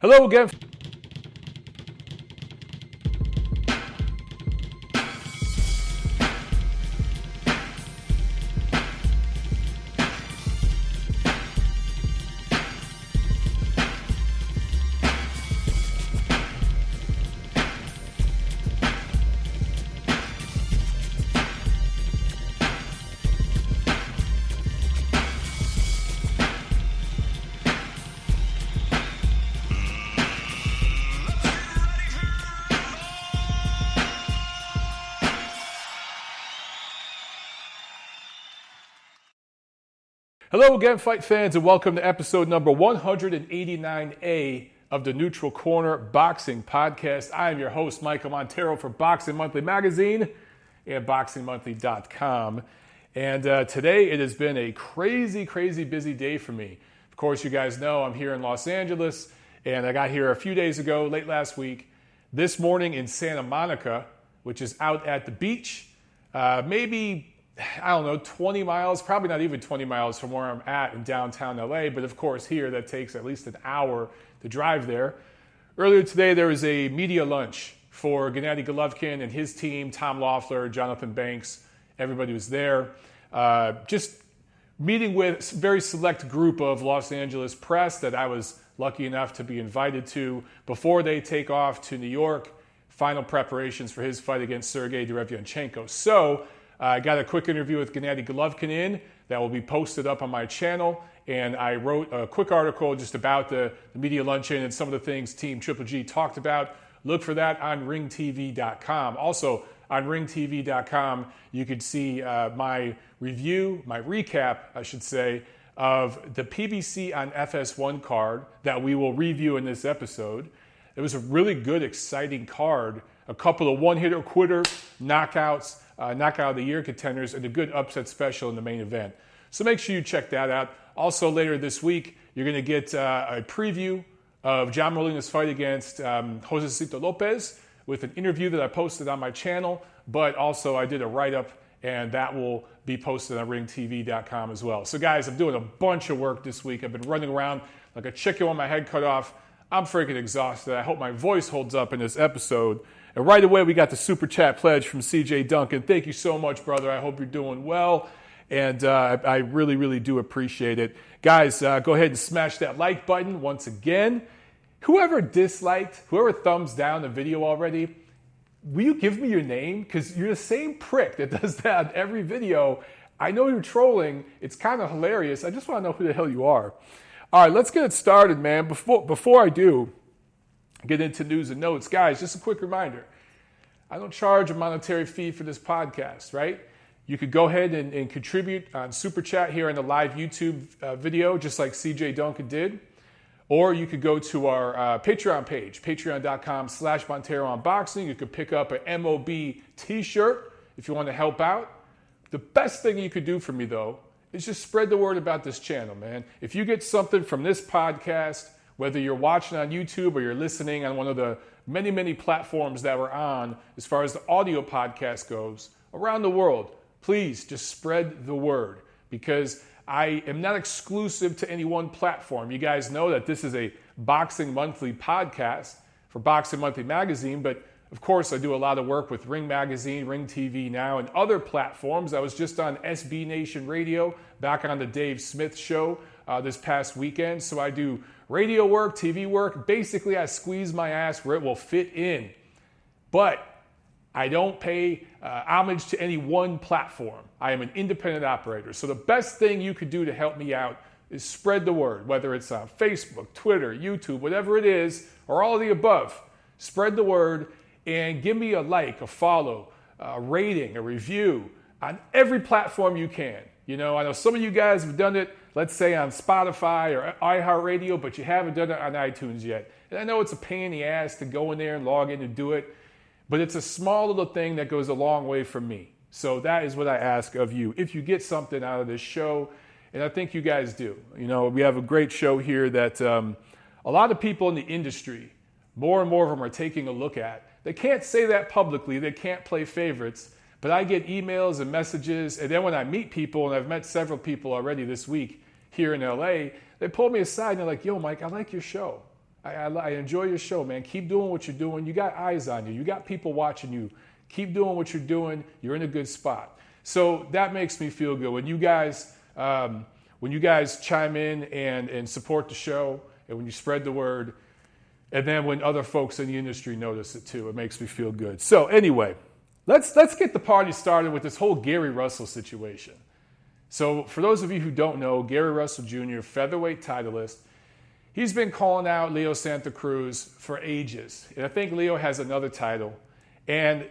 Hello again. Hello again, fight fans, and welcome to episode number 189A of the Neutral Corner Boxing Podcast. I am your host, Michael Montero, for Boxing Monthly Magazine and BoxingMonthly.com. And today it has been a crazy busy day for me. Of course, you guys know I'm here in Los Angeles, and I got here a few days ago, late last week. This morning in Santa Monica, which is out at the beach, maybe 20 miles, probably not even 20 miles from where I'm at in downtown LA. But of course, here that takes at least an hour to drive there. Earlier today, there was a media lunch for Gennady Golovkin and his team, Tom Loeffler, Jonathan Banks. Everybody was there. Just meeting with a very select group of Los Angeles press that I was lucky enough to be invited to before they take off to New York. Final preparations for his fight against Sergey Derevyanchenko. So I got a quick interview with Gennady Golovkin in that will be posted up on my channel, and I wrote a quick article just about the media luncheon and some of the things Team Triple G talked about. Look for that on ringtv.com. Also, on ringtv.com, you could see my review, my recap, I should say, of the PBC on FS1 card that we will review in this episode. It was a really good, exciting card. A couple of one-hitter quitter knockouts, knockout of the year contenders, and a good upset special in the main event. So make sure you check that out. Also later this week, you're going to get a preview of John Molina's fight against Josecito Lopez with an interview that I posted on my channel, but also I did a write-up, and that will be posted on ringtv.com as well. So guys, I'm doing a bunch of work this week. I've been running around like a chicken with my head cut off. I'm freaking exhausted. I hope my voice holds up in this episode. And right away, we got the Super Chat pledge from CJ Duncan. Thank you so much, brother. I hope you're doing well. And I really do appreciate it. Guys, go ahead and smash that like button once again. Whoever disliked, whoever thumbs down the video already, will you give me your name? Because you're the same prick that does that on every video. I know you're trolling. It's kind of hilarious. I just want to know who the hell you are. All right, let's get it started, man. Before I do get into news and notes, guys, just a quick reminder. I don't charge a monetary fee for this podcast, right? You could go ahead and contribute on Super Chat here in the live YouTube video, just like CJ Duncan did. Or you could go to our Patreon page, patreon.com/Montero Unboxing. You could pick up an MOB t-shirt if you want to help out. The best thing you could do for me, though, is just spread the word about this channel, man. If you get something from this podcast, whether you're watching on YouTube or you're listening on one of the many platforms that we're on as far as the audio podcast goes around the world, please just spread the word, because I am not exclusive to any one platform. You guys know that this is a Boxing Monthly podcast for Boxing Monthly Magazine, but of course I do a lot of work with Ring Magazine, Ring TV now, and other platforms. I was just on SB Nation Radio, back on the Dave Smith Show this past weekend. So I do radio work, TV work. Basically, I squeeze my ass where it will fit in. But I don't pay homage to any one platform. I am an independent operator. So the best thing you could do to help me out is spread the word, whether it's on Facebook, Twitter, YouTube, whatever it is, or all of the above. Spread the word and give me a like, a follow, a rating, a review on every platform you can. You know, I know some of you guys have done it, let's say on Spotify or iHeartRadio, but you haven't done it on iTunes yet. And I know it's a pain in the ass to go in there and log in and do it, but it's a small little thing that goes a long way for me. So that is what I ask of you. If you get something out of this show, and I think you guys do. You know, we have a great show here that a lot of people in the industry, more and more of them are taking a look at. They can't say that publicly. They can't play favorites. But I get emails and messages, and then when I meet people, and I've met several people already this week here in LA, they pull me aside and they're like, yo, Mike, I like your show. I enjoy your show, man. Keep doing what you're doing. You got eyes on you. You got people watching you. Keep doing what you're doing. You're in a good spot. So that makes me feel good. When you guys chime in and support the show, and when you spread the word, and then when other folks in the industry notice it too, it makes me feel good. So anyway, let's get the party started with this whole Gary Russell situation. So for those of you who don't know, Gary Russell Jr., featherweight titleist, he's been calling out Leo Santa Cruz for ages. And I think Leo has another title. And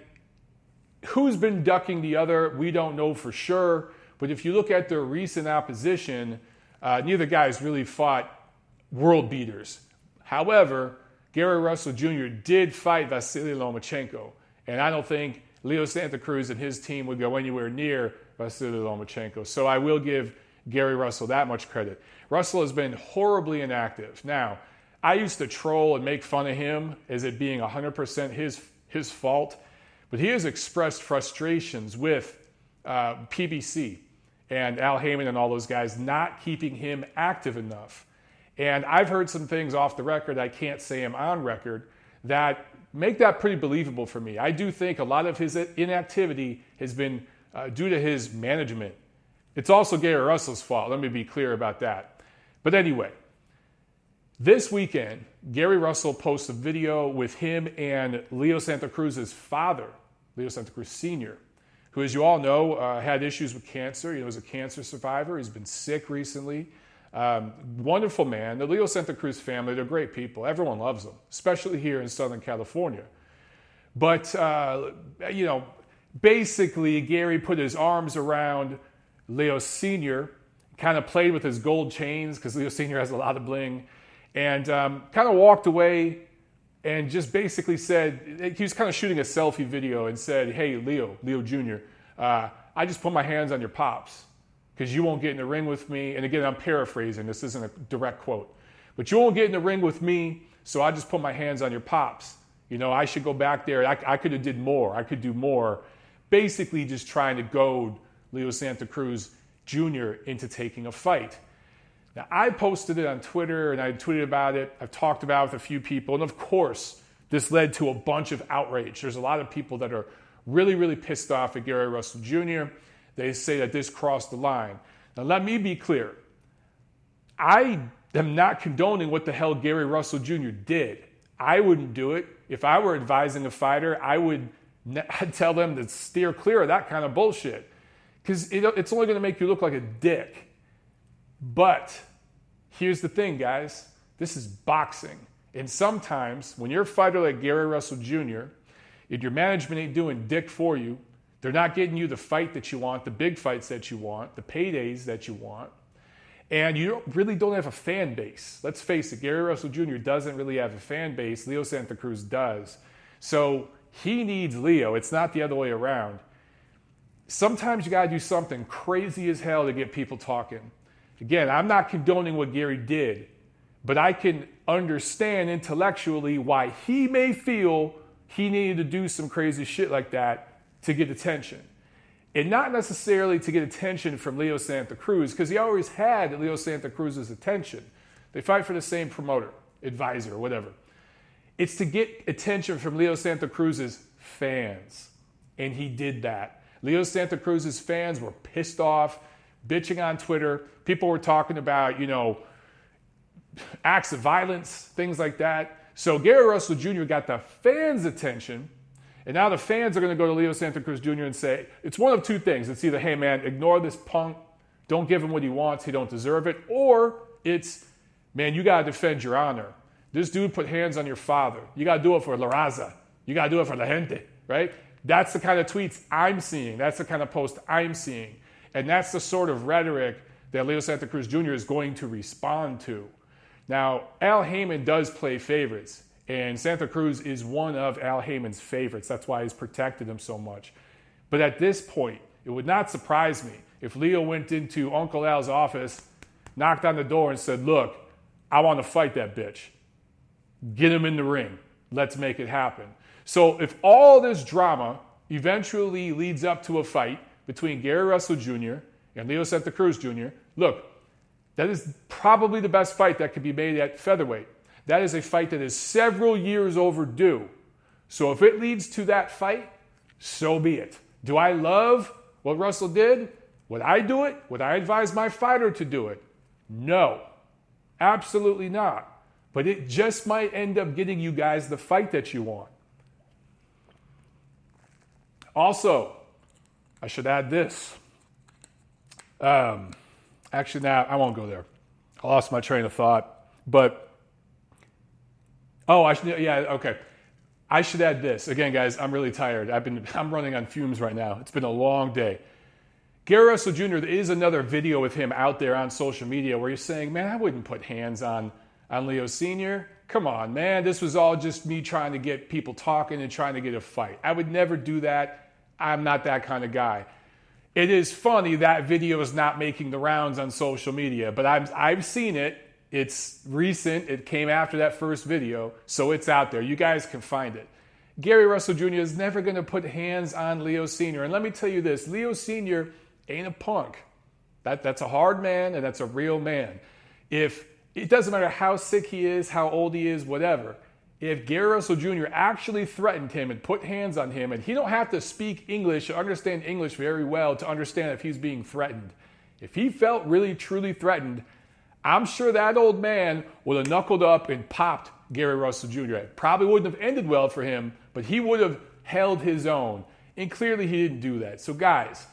who's been ducking the other, we don't know for sure. But if you look at their recent opposition, neither guys really fought world beaters. However, Gary Russell Jr. did fight Vasily Lomachenko. And I don't think Leo Santa Cruz and his team would go anywhere near Vasily Lomachenko. So I will give Gary Russell that much credit. Russell has been horribly inactive. Now, I used to troll and make fun of him as it being 100% his fault. But he has expressed frustrations with PBC and Al Heyman and all those guys not keeping him active enough. And I've heard some things off the record, I can't say them on record, that make that pretty believable for me. I do think a lot of his inactivity has been due to his management. It's also Gary Russell's fault. Let me be clear about that. But anyway, this weekend, Gary Russell posts a video with him and Leo Santa Cruz's father, Leo Santa Cruz Sr., who, as you all know, had issues with cancer. He was a cancer survivor. He's been sick recently. Wonderful man. The Leo Santa Cruz family, they're great people. Everyone loves them, especially here in Southern California. But, basically, Gary put his arms around Leo Sr., kind of played with his gold chains because Leo Sr. has a lot of bling, and kind of walked away and just basically said, he was kind of shooting a selfie video and said, hey, Leo Jr., I just put my hands on your pops because you won't get in the ring with me. And again, I'm paraphrasing. This isn't a direct quote. But you won't get in the ring with me, so I just put my hands on your pops. I should go back there. I could have did more. I could do more. Basically just trying to goad Leo Santa Cruz Jr. into taking a fight. Now, I posted it on Twitter, and I tweeted about it. I've talked about it with a few people. And, of course, this led to a bunch of outrage. There's a lot of people that are really, really pissed off at Gary Russell Jr. They say that this crossed the line. Now, let me be clear. I am not condoning what the hell Gary Russell Jr. did. I wouldn't do it. If I were advising a fighter, I'd tell them to steer clear of that kind of bullshit. Because it's only going to make you look like a dick. But here's the thing, guys. This is boxing. And sometimes when you're a fighter like Gary Russell Jr., if your management ain't doing dick for you, they're not getting you the fight that you want, the big fights that you want, the paydays that you want, and you really don't have a fan base. Let's face it, Gary Russell Jr. doesn't really have a fan base. Leo Santa Cruz does. So he needs Leo. It's not the other way around. Sometimes you got to do something crazy as hell to get people talking. Again, I'm not condoning what Gary did, but I can understand intellectually why he may feel he needed to do some crazy shit like that to get attention. And not necessarily to get attention from Leo Santa Cruz, because he always had Leo Santa Cruz's attention. They fight for the same promoter, advisor, whatever. It's to get attention from Leo Santa Cruz's fans. And he did that. Leo Santa Cruz's fans were pissed off, bitching on Twitter. People were talking about, acts of violence, things like that. So Gary Russell Jr. got the fans' attention, and now the fans are going to go to Leo Santa Cruz Jr. and say, it's one of two things. It's either, hey, man, ignore this punk, don't give him what he wants, he don't deserve it, or it's, man, you got to defend your honor. This dude put hands on your father. You got to do it for La Raza. You got to do it for La Gente, right? That's the kind of tweets I'm seeing. That's the kind of post I'm seeing. And that's the sort of rhetoric that Leo Santa Cruz Jr. is going to respond to. Now, Al Heyman does play favorites, and Santa Cruz is one of Al Heyman's favorites. That's why he's protected him so much. But at this point, it would not surprise me if Leo went into Uncle Al's office, knocked on the door, and said, look, I want to fight that bitch. Get him in the ring. Let's make it happen. So if all this drama eventually leads up to a fight between Gary Russell Jr. and Leo Santa Cruz Jr., look, that is probably the best fight that could be made at featherweight. That is a fight that is several years overdue. So if it leads to that fight, so be it. Do I love what Russell did? Would I do it? Would I advise my fighter to do it? No, absolutely not. But it just might end up getting you guys the fight that you want. Also, I should add this. Actually, now I won't go there. I lost my train of thought. But, okay. I should add this. Again, guys, I'm really tired. I'm running on fumes right now. It's been a long day. Gary Russell Jr., there is another video with him out there on social media where he's saying, man, I wouldn't put hands on Leo Sr. Come on, man. This was all just me trying to get people talking and trying to get a fight. I would never do that. I'm not that kind of guy. It is funny that video is not making the rounds on social media, but I've seen it. It's recent. It came after that first video, so it's out there. You guys can find it. Gary Russell Jr. is never going to put hands on Leo Sr. And let me tell you this, Leo Sr. ain't a punk. That's a hard man, and that's a real man. If it doesn't matter how sick he is, how old he is, whatever. If Gary Russell Jr. actually threatened him and put hands on him, and he don't have to speak English or understand English very well to understand if he's being threatened. If he felt really, truly threatened, I'm sure that old man would have knuckled up and popped Gary Russell Jr. It probably wouldn't have ended well for him, but he would have held his own. And clearly he didn't do that. So guys,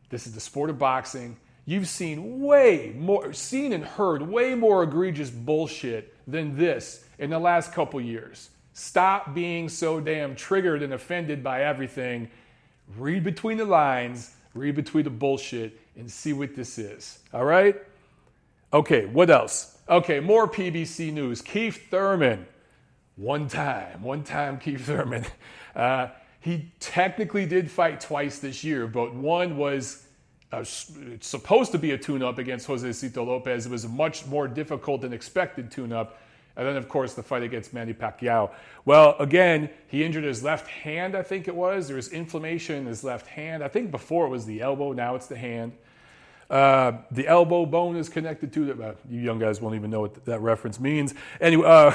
this is the sport of boxing. You've seen and heard way more egregious bullshit than this in the last couple years. Stop being so damn triggered and offended by everything. Read between the lines, read between the bullshit, and see what this is. All right? Okay, what else? Okay, more PBC news. Keith Thurman. One time Keith Thurman. He technically did fight twice this year, but one was supposed to be a tune-up against Josecito Lopez. It was a much more difficult than expected tune-up. And then, of course, the fight against Manny Pacquiao. Well, again, he injured his left hand, I think it was. There was inflammation in his left hand. I think before it was the elbow, now it's the hand. The elbow bone is connected to the... you young guys won't even know what that reference means. Anyway,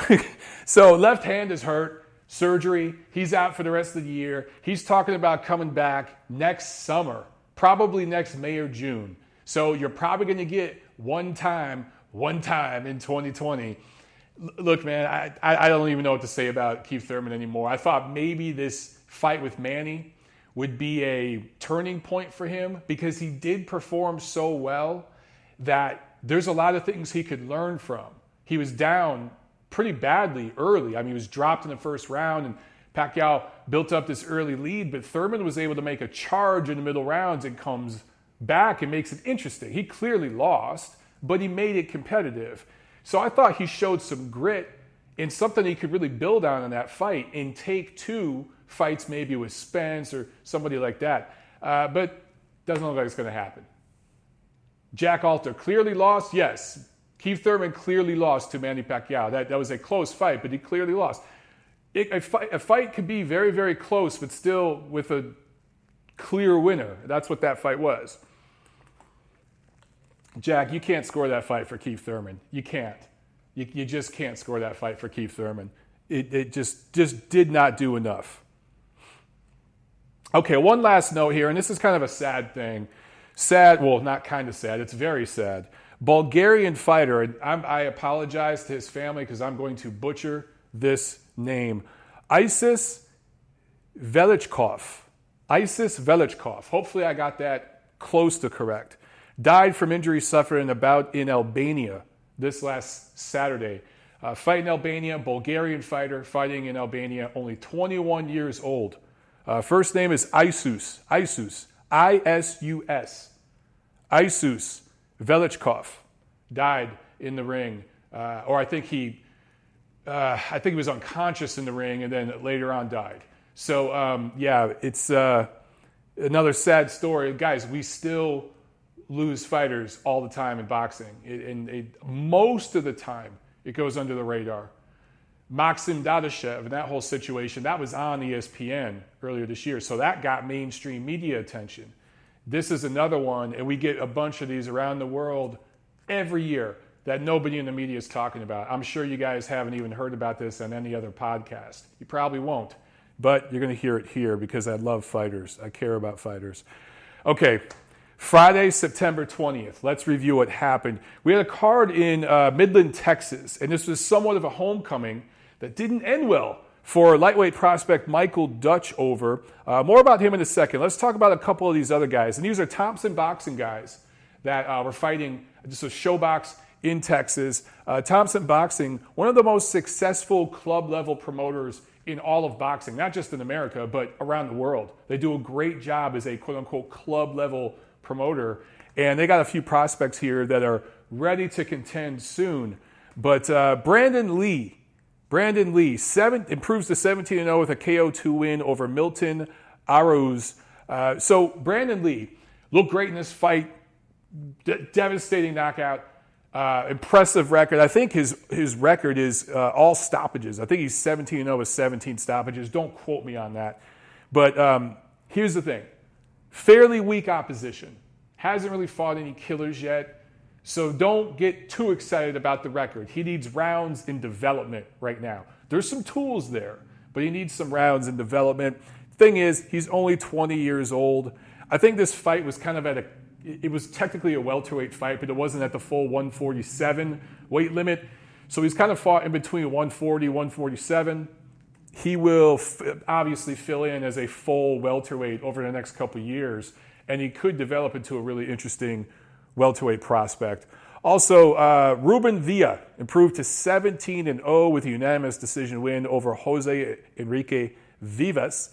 so left hand is hurt. Surgery. He's out for the rest of the year. He's talking about coming back next summer. Probably next May or June. So you're probably going to get one time in 2020. Look, man, I don't even know what to say about Keith Thurman anymore. I thought maybe this fight with Manny would be a turning point for him because he did perform so well that there's a lot of things he could learn from. He was down pretty badly early. I mean, he was dropped in the first round and Pacquiao built up this early lead, but Thurman was able to make a charge in the middle rounds and comes back and makes it interesting. He clearly lost, but he made it competitive. So I thought he showed some grit and something he could really build on in that fight and take two fights maybe with Spence or somebody like that. But doesn't look like it's going to happen. Jack Alter clearly lost. Yes, Keith Thurman clearly lost to Manny Pacquiao. That was a close fight, but he clearly lost. A fight could be very, very close, but still with a clear winner. That's what that fight was. Jack, you can't score that fight for Keith Thurman. You can't. You just can't score that fight for Keith Thurman. It just did not do enough. Okay, one last note here, and this is kind of a sad thing. Sad, well, not kind of sad. It's very sad. Bulgarian fighter, and I apologize to his family because I'm going to butcher this name. Isis Velichkov. Hopefully I got that close to correct. Died from injuries suffered in a bout in Albania this last Saturday. Fight in Albania, Bulgarian fighter fighting in Albania, only 21 years old. First name is Isus, I-S-U-S. Isus Velichkov died in the ring, or I think he was unconscious in the ring and then later on died. So, it's another sad story. Guys, we still lose fighters all the time in boxing. Most of the time, it goes under the radar. Maxim Dadashev and that whole situation, that was on ESPN earlier this year, so that got mainstream media attention. This is another one, and we get a bunch of these around the world every year. that nobody in the media is talking about. I'm sure you guys haven't even heard about this on any other podcast. You probably won't, but you're going to hear it here because I love fighters. I care about fighters. Okay, Friday, September 20th. Let's review what happened. We had a card in Midland, Texas, and this was somewhat of a homecoming that didn't end well for lightweight prospect Michael Dutchover. More about him in a second. Let's talk about a couple of these other guys. And these are Thompson Boxing guys that were fighting. This was Showbox in Texas. Thompson Boxing, one of the most successful club-level promoters in all of boxing, not just in America, but around the world. They do a great job as a quote-unquote club-level promoter. And they got a few prospects here that are ready to contend soon. But Brandon Lee improves to 17-0 with a KO2 win over Milton Aruz. So Brandon Lee looked great in this fight. Devastating knockout. Impressive record. I think his record is all stoppages. I think he's 17-0 with 17 stoppages. Don't quote me on that. But here's the thing. Fairly weak opposition. Hasn't really fought any killers yet. So don't get too excited about the record. He needs rounds in development right now. There's some tools there, but he needs some rounds in development. Thing is, he's only 20 years old. I think this fight was kind of it was technically a welterweight fight, but it wasn't at the full 147 weight limit. So he's kind of fought in between 140, 147. He will obviously fill in as a full welterweight over the next couple of years, and he could develop into a really interesting welterweight prospect. Also, Ruben Villa improved to 17-0 with a unanimous decision win over Jose Enrique Vivas.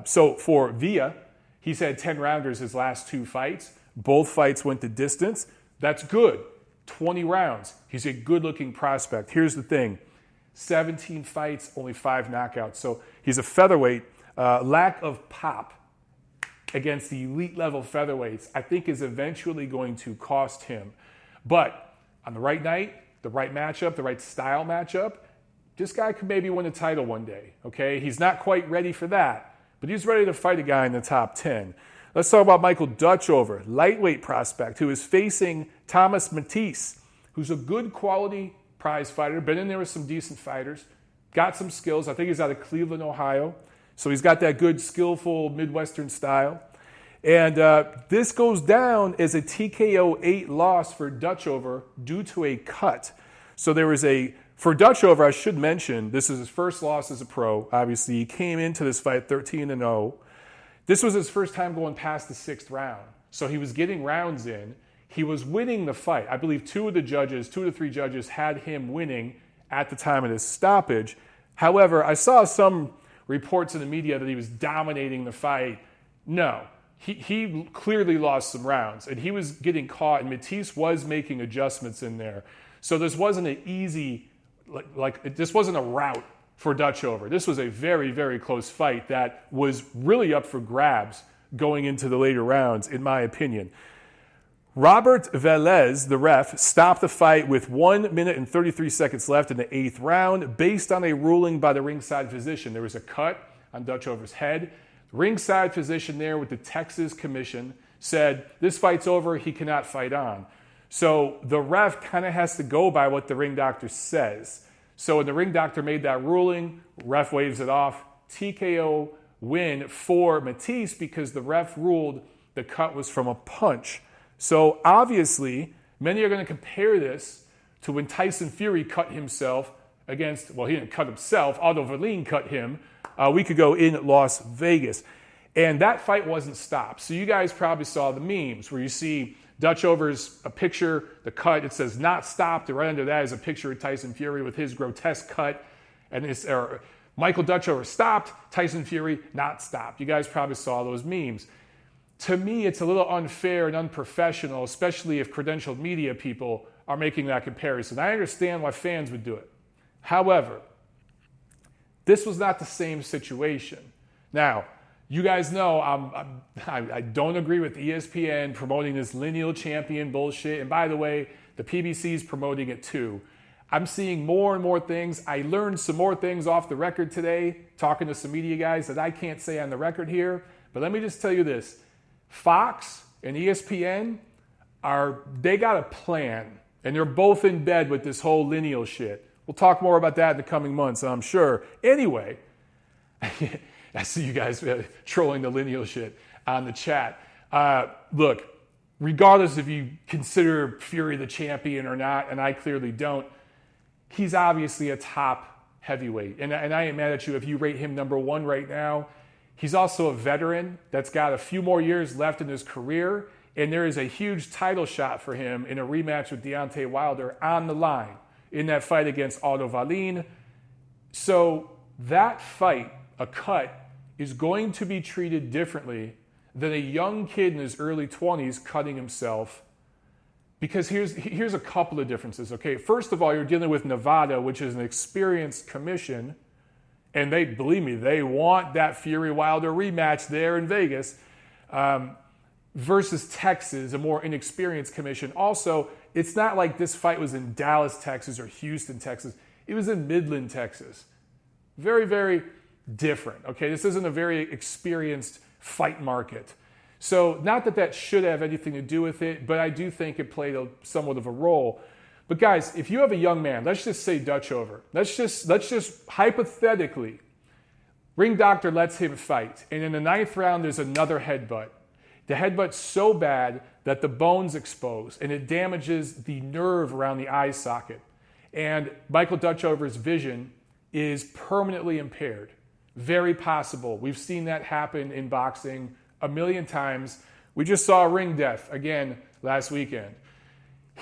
So for Villa, he's had 10 rounders his last two fights. Both fights went the distance. That's good. 20 rounds. He's a good-looking prospect. Here's the thing. 17 fights, only 5 knockouts. So he's a featherweight. Lack of pop against the elite-level featherweights, I think, is eventually going to cost him. But on the right night, the right matchup, the right style matchup, this guy could maybe win a title one day, okay? He's not quite ready for that, but he's ready to fight a guy in the top 10. Let's talk about Michael Dutchover, lightweight prospect, who is facing Thomas Matisse, who's a good quality prize fighter, been in there with some decent fighters, got some skills. I think he's out of Cleveland, Ohio. So he's got that good, skillful Midwestern style. And this goes down as a TKO 8 loss for Dutchover due to a cut. So there was for Dutchover, I should mention, this is his first loss as a pro. Obviously, he came into this fight 13-0. This was his first time going past the 6th round. So he was getting rounds in. He was winning the fight. I believe 2 of the 3 judges had him winning at the time of his stoppage. However, I saw some reports in the media that he was dominating the fight. No, he clearly lost some rounds, and he was getting caught, and Matisse was making adjustments in there. So this wasn't an easy, this wasn't a rout for Dutchover. This was a very, very close fight that was really up for grabs going into the later rounds, in my opinion. Robert Velez, the ref, stopped the fight with 1 minute and 33 seconds left in the 8th round based on a ruling by the ringside physician. There was a cut on Dutchover's head. The ringside physician there with the Texas Commission said, this fight's over, he cannot fight on. So the ref kind of has to go by what the ring doctor says. So when the ring doctor made that ruling, ref waves it off. TKO win for Matisse because the ref ruled the cut was from a punch. So obviously, many are going to compare this to when Tyson Fury cut himself against, well, he didn't cut himself, Otto Verlin cut him a week ago in Las Vegas. And that fight wasn't stopped. So you guys probably saw the memes where you see Dutchover's a picture, the cut, it says not stopped, and right under that is a picture of Tyson Fury with his grotesque cut. And it's Michael Dutchover stopped, Tyson Fury not stopped. You guys probably saw those memes. To me, it's a little unfair and unprofessional, especially if credentialed media people are making that comparison. I understand why fans would do it. However, this was not the same situation. Now, you guys know I don't agree with ESPN promoting this lineal champion bullshit. And by the way, the PBC's promoting it too. I'm seeing more and more things. I learned some more things off the record today, talking to some media guys that I can't say on the record here. But let me just tell you this. Fox and ESPN they got a plan And they're both in bed with this whole lineal shit. We'll talk more about that in the coming months, I'm sure. Anyway, I see you guys trolling the lineal shit on the chat. Look, regardless if you consider Fury the champion or not, and I clearly don't, he's obviously a top heavyweight. And I ain't mad at you if you rate him number one right now. He's also a veteran that's got a few more years left in his career, and there is a huge title shot for him in a rematch with Deontay Wilder on the line in that fight against Otto Wallin. So that fight, a cut, is going to be treated differently than a young kid in his early 20s cutting himself. Because here's a couple of differences, okay? First of all, you're dealing with Nevada, which is an experienced commission, and believe me, they want that Fury-Wilder rematch there in Vegas, versus Texas, a more inexperienced commission. Also, it's not like this fight was in Dallas, Texas, or Houston, Texas. It was in Midland, Texas. Very, very different, okay? This isn't a very experienced fight market. So not that should have anything to do with it, but I do think it played somewhat of a role. But guys, if you have a young man, let's just say Dutchover. Let's just hypothetically, ring doctor lets him fight. And in the 9th round, there's another headbutt. The headbutt's so bad that the bone's exposed and it damages the nerve around the eye socket. And Michael Dutchover's vision is permanently impaired. Very possible. We've seen that happen in boxing a million times. We just saw ring death again last weekend.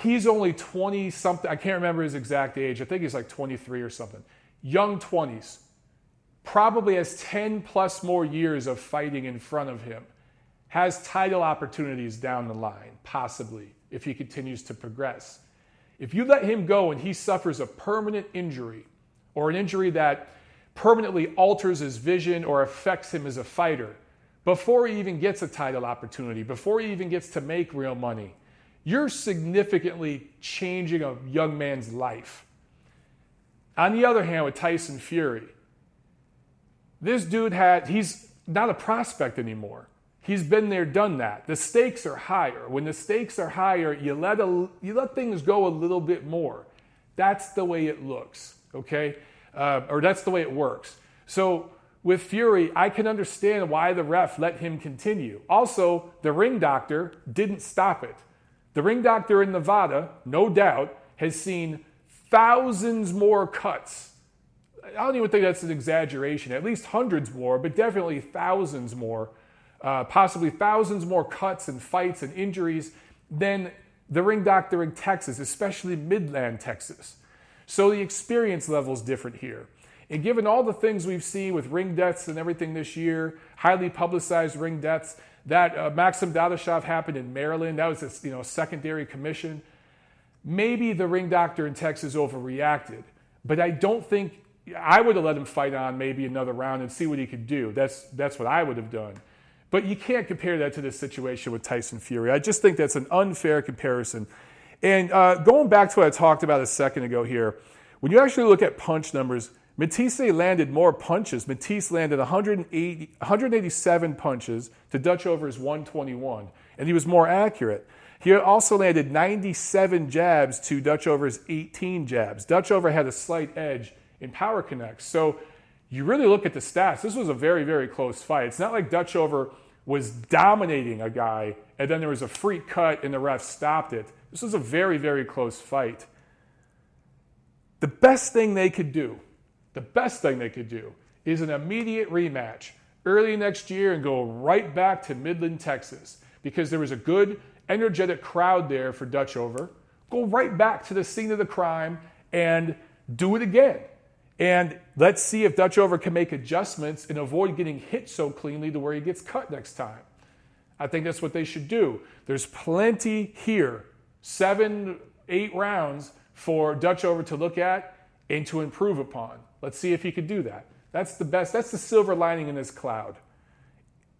He's only 20-something. I can't remember his exact age. I think he's like 23 or something. Young 20s. Probably has 10 plus more years of fighting in front of him. Has title opportunities down the line, possibly, if he continues to progress. If you let him go and he suffers a permanent injury, or an injury that permanently alters his vision or affects him as a fighter, before he even gets a title opportunity, before he even gets to make real money, you're significantly changing a young man's life. On the other hand, with Tyson Fury, this dude he's not a prospect anymore. He's been there, done that. The stakes are higher. When the stakes are higher, you let things go a little bit more. That's the way it looks, okay? Or that's the way it works. So with Fury, I can understand why the ref let him continue. Also, the ring doctor didn't stop it. The ring doctor in Nevada, no doubt, has seen thousands more cuts. I don't even think that's an exaggeration. At least hundreds more, but definitely thousands more. Possibly thousands more cuts and fights and injuries than the ring doctor in Texas, especially Midland, Texas. So the experience level is different here. And given all the things we've seen with ring deaths and everything this year, highly publicized ring deaths, that Maxim Dadashov happened in Maryland, that was a secondary commission. Maybe the ring doctor in Texas overreacted, but I don't think I would have let him fight on maybe another round and see what he could do. That's what I would have done. But you can't compare that to this situation with Tyson Fury. I just think that's an unfair comparison. And going back to what I talked about a second ago here, when you actually look at punch numbers, Matisse landed more punches. Matisse landed 187 punches to Dutchover's 121, and he was more accurate. He also landed 97 jabs to Dutchover's 18 jabs. Dutchover had a slight edge in power connects. So you really look at the stats, this was a very, very close fight. It's not like Dutchover was dominating a guy and then there was a freak cut and the ref stopped it. This was a very, very close fight. The best thing they could do is an immediate rematch early next year and go right back to Midland, Texas, because there was a good, energetic crowd there for Dutchover. Go right back to the scene of the crime and do it again. And let's see if Dutchover can make adjustments and avoid getting hit so cleanly to where he gets cut next time. I think that's what they should do. There's plenty here, 7, 8 rounds for Dutchover to look at and to improve upon. Let's see if he could do that. That's the best. That's the silver lining in this cloud.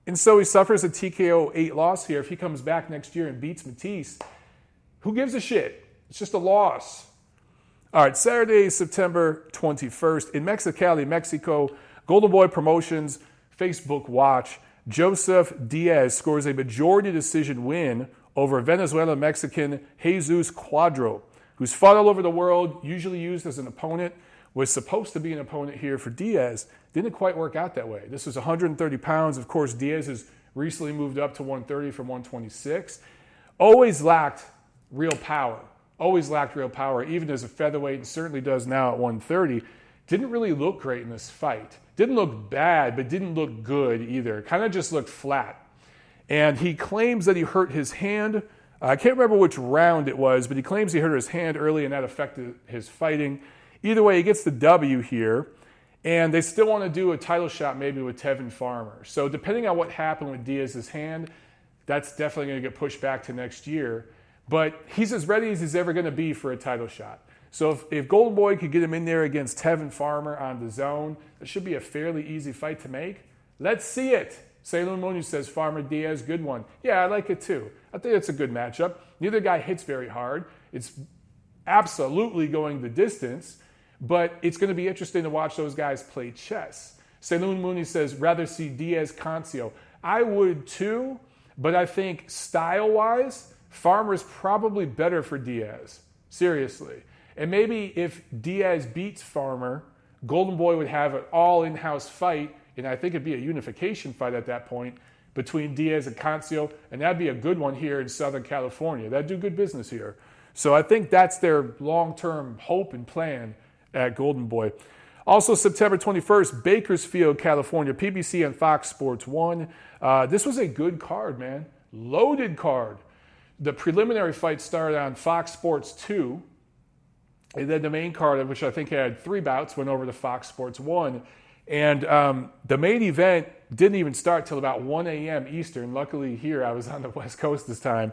And so he suffers a TKO 8 loss here. If he comes back next year and beats Matisse, who gives a shit? It's just a loss. All right, Saturday, September 21st in Mexicali, Mexico, Golden Boy Promotions, Facebook Watch. Joseph Diaz scores a majority decision win over Venezuela-Mexican Jesus Cuadro. who's fought all over the world, usually used as an opponent, was supposed to be an opponent here for Diaz. Didn't quite work out that way. This was 130 pounds. Of course, Diaz has recently moved up to 130 from 126. Always lacked real power. Always lacked real power, even as a featherweight, and certainly does now at 130. Didn't really look great in this fight. Didn't look bad, but didn't look good either. Kind of just looked flat. And he claims that he hurt his hand. I can't remember which round it was, but he claims he hurt his hand early and that affected his fighting. Either way, he gets the W here. And they still want to do a title shot maybe with Tevin Farmer. So depending on what happened with Diaz's hand, that's definitely going to get pushed back to next year. But he's as ready as he's ever going to be for a title shot. So if Golden Boy could get him in there against Tevin Farmer on the zone, it should be a fairly easy fight to make. Let's see it. Salun Muniz says Farmer Diaz, good one. Yeah, I like it too. I think it's a good matchup. Neither guy hits very hard. It's absolutely going the distance, but it's going to be interesting to watch those guys play chess. Salun Muniz says, rather see Diaz-Cancio. I would too, but I think style-wise, Farmer's probably better for Diaz. Seriously. And maybe if Diaz beats Farmer, Golden Boy would have an all in-house fight, and I think it'd be a unification fight at that point between Diaz and Cancio, and that'd be a good one here in Southern California. That'd do good business here. So I think that's their long-term hope and plan at Golden Boy. Also, September 21st, Bakersfield, California, PBC and Fox Sports 1. This was a good card, man. Loaded card. The preliminary fight started on Fox Sports 2. And then the main card, which I think had 3 bouts, went over to Fox Sports 1. And the main event didn't even start till about 1 a.m. Eastern. Luckily here, I was on the West Coast this time.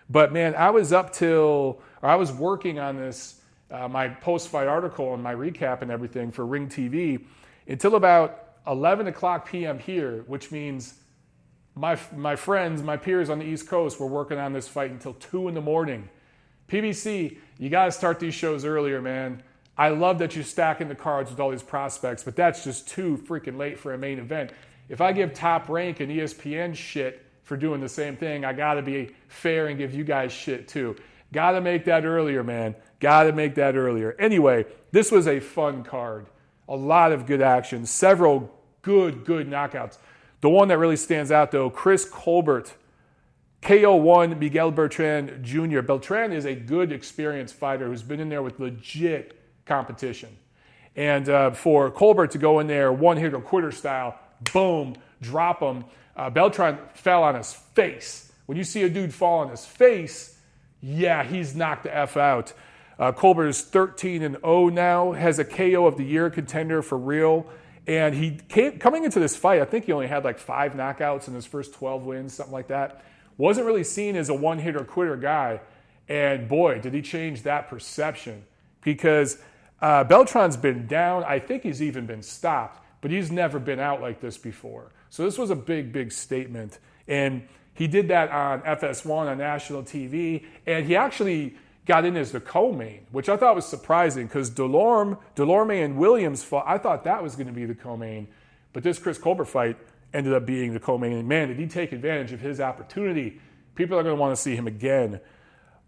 But man, I was working on this, my post-fight article and my recap and everything for Ring TV until about 11 o'clock p.m. here, which means my friends, my peers on the East Coast were working on this fight until 2 in the morning. PBC, you got to start these shows earlier, man. I love that you're stacking the cards with all these prospects, but that's just too freaking late for a main event. If I give Top Rank and ESPN shit for doing the same thing, I got to be fair and give you guys shit too. Got to make that earlier, man. Got to make that earlier. Anyway, this was a fun card. A lot of good action. Several good knockouts. The one that really stands out, though, Chris Colbert, KO1 Miguel Bertrand Jr. Beltran is a good, experienced fighter who's been in there with legit competition. And for Colbert to go in there, one-hit or quitter style, boom, drop him. Beltran fell on his face. When you see a dude fall on his face, yeah, he's knocked the F out. Colbert is 13-0 now, has a KO of the year contender for real. And he coming into this fight, I think he only had like 5 knockouts in his first 12 wins, something like that. Wasn't really seen as a one-hit or quitter guy. And boy, did he change that perception. Because Beltran's been down. I think he's even been stopped. But he's never been out like this before. So this was a big statement. And he did that on FS1 on national TV. And he actually got in as the co-main, which I thought was surprising because Delorme and Williams fought. I thought that was going to be the co-main. But this Chris Colbert fight ended up being the co-main. And man, did he take advantage of his opportunity. People are going to want to see him again.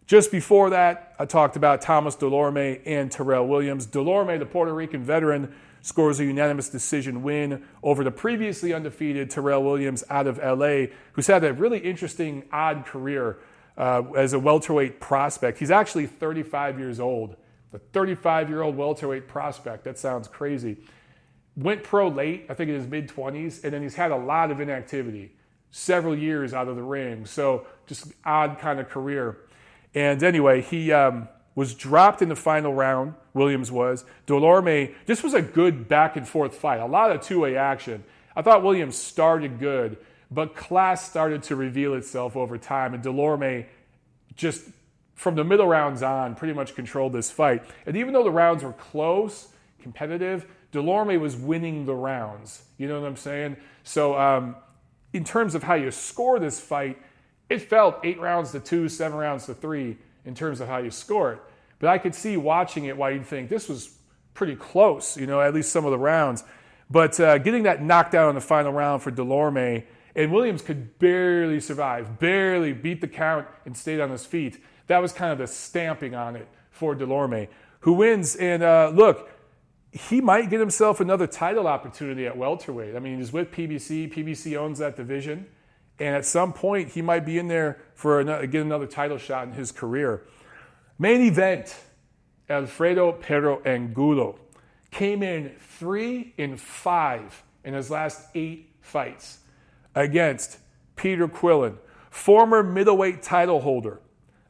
Just before that, I talked about Thomas Delorme and Terrell Williams. Delorme, the Puerto Rican veteran, scores a unanimous decision win over the previously undefeated Terrell Williams out of LA, who's had a really interesting, odd career as a welterweight prospect. He's actually 35 years old. A 35-year-old welterweight prospect. That sounds crazy. Went pro late, I think in his mid-20s, and then he's had a lot of inactivity. Several years out of the ring. So just odd kind of career. And anyway, he was dropped in the final round, Williams was. Delorme, this was a good back-and-forth fight. A lot of two-way action. I thought Williams started good, but class started to reveal itself over time. And Delorme just, from the middle rounds on, pretty much controlled this fight. And even though the rounds were close, competitive, Delorme was winning the rounds. You know what I'm saying? So in terms of how you score this fight, it felt 8 rounds to 2, 7 rounds to 3 in terms of how you score it. But I could see watching it why you'd think this was pretty close, you know, at least some of the rounds. But getting that knockdown in the final round for Delorme, and Williams could barely survive, barely beat the count and stayed on his feet. That was kind of the stamping on it for Delorme, who wins. And look, he might get himself another title opportunity at welterweight. I mean, he's with PBC. PBC owns that division. And at some point, he might be in there for get another title shot in his career. Main event, Alfredo Angulo came in 3-5 in his last 8 fights against Peter Quillin, former middleweight title holder.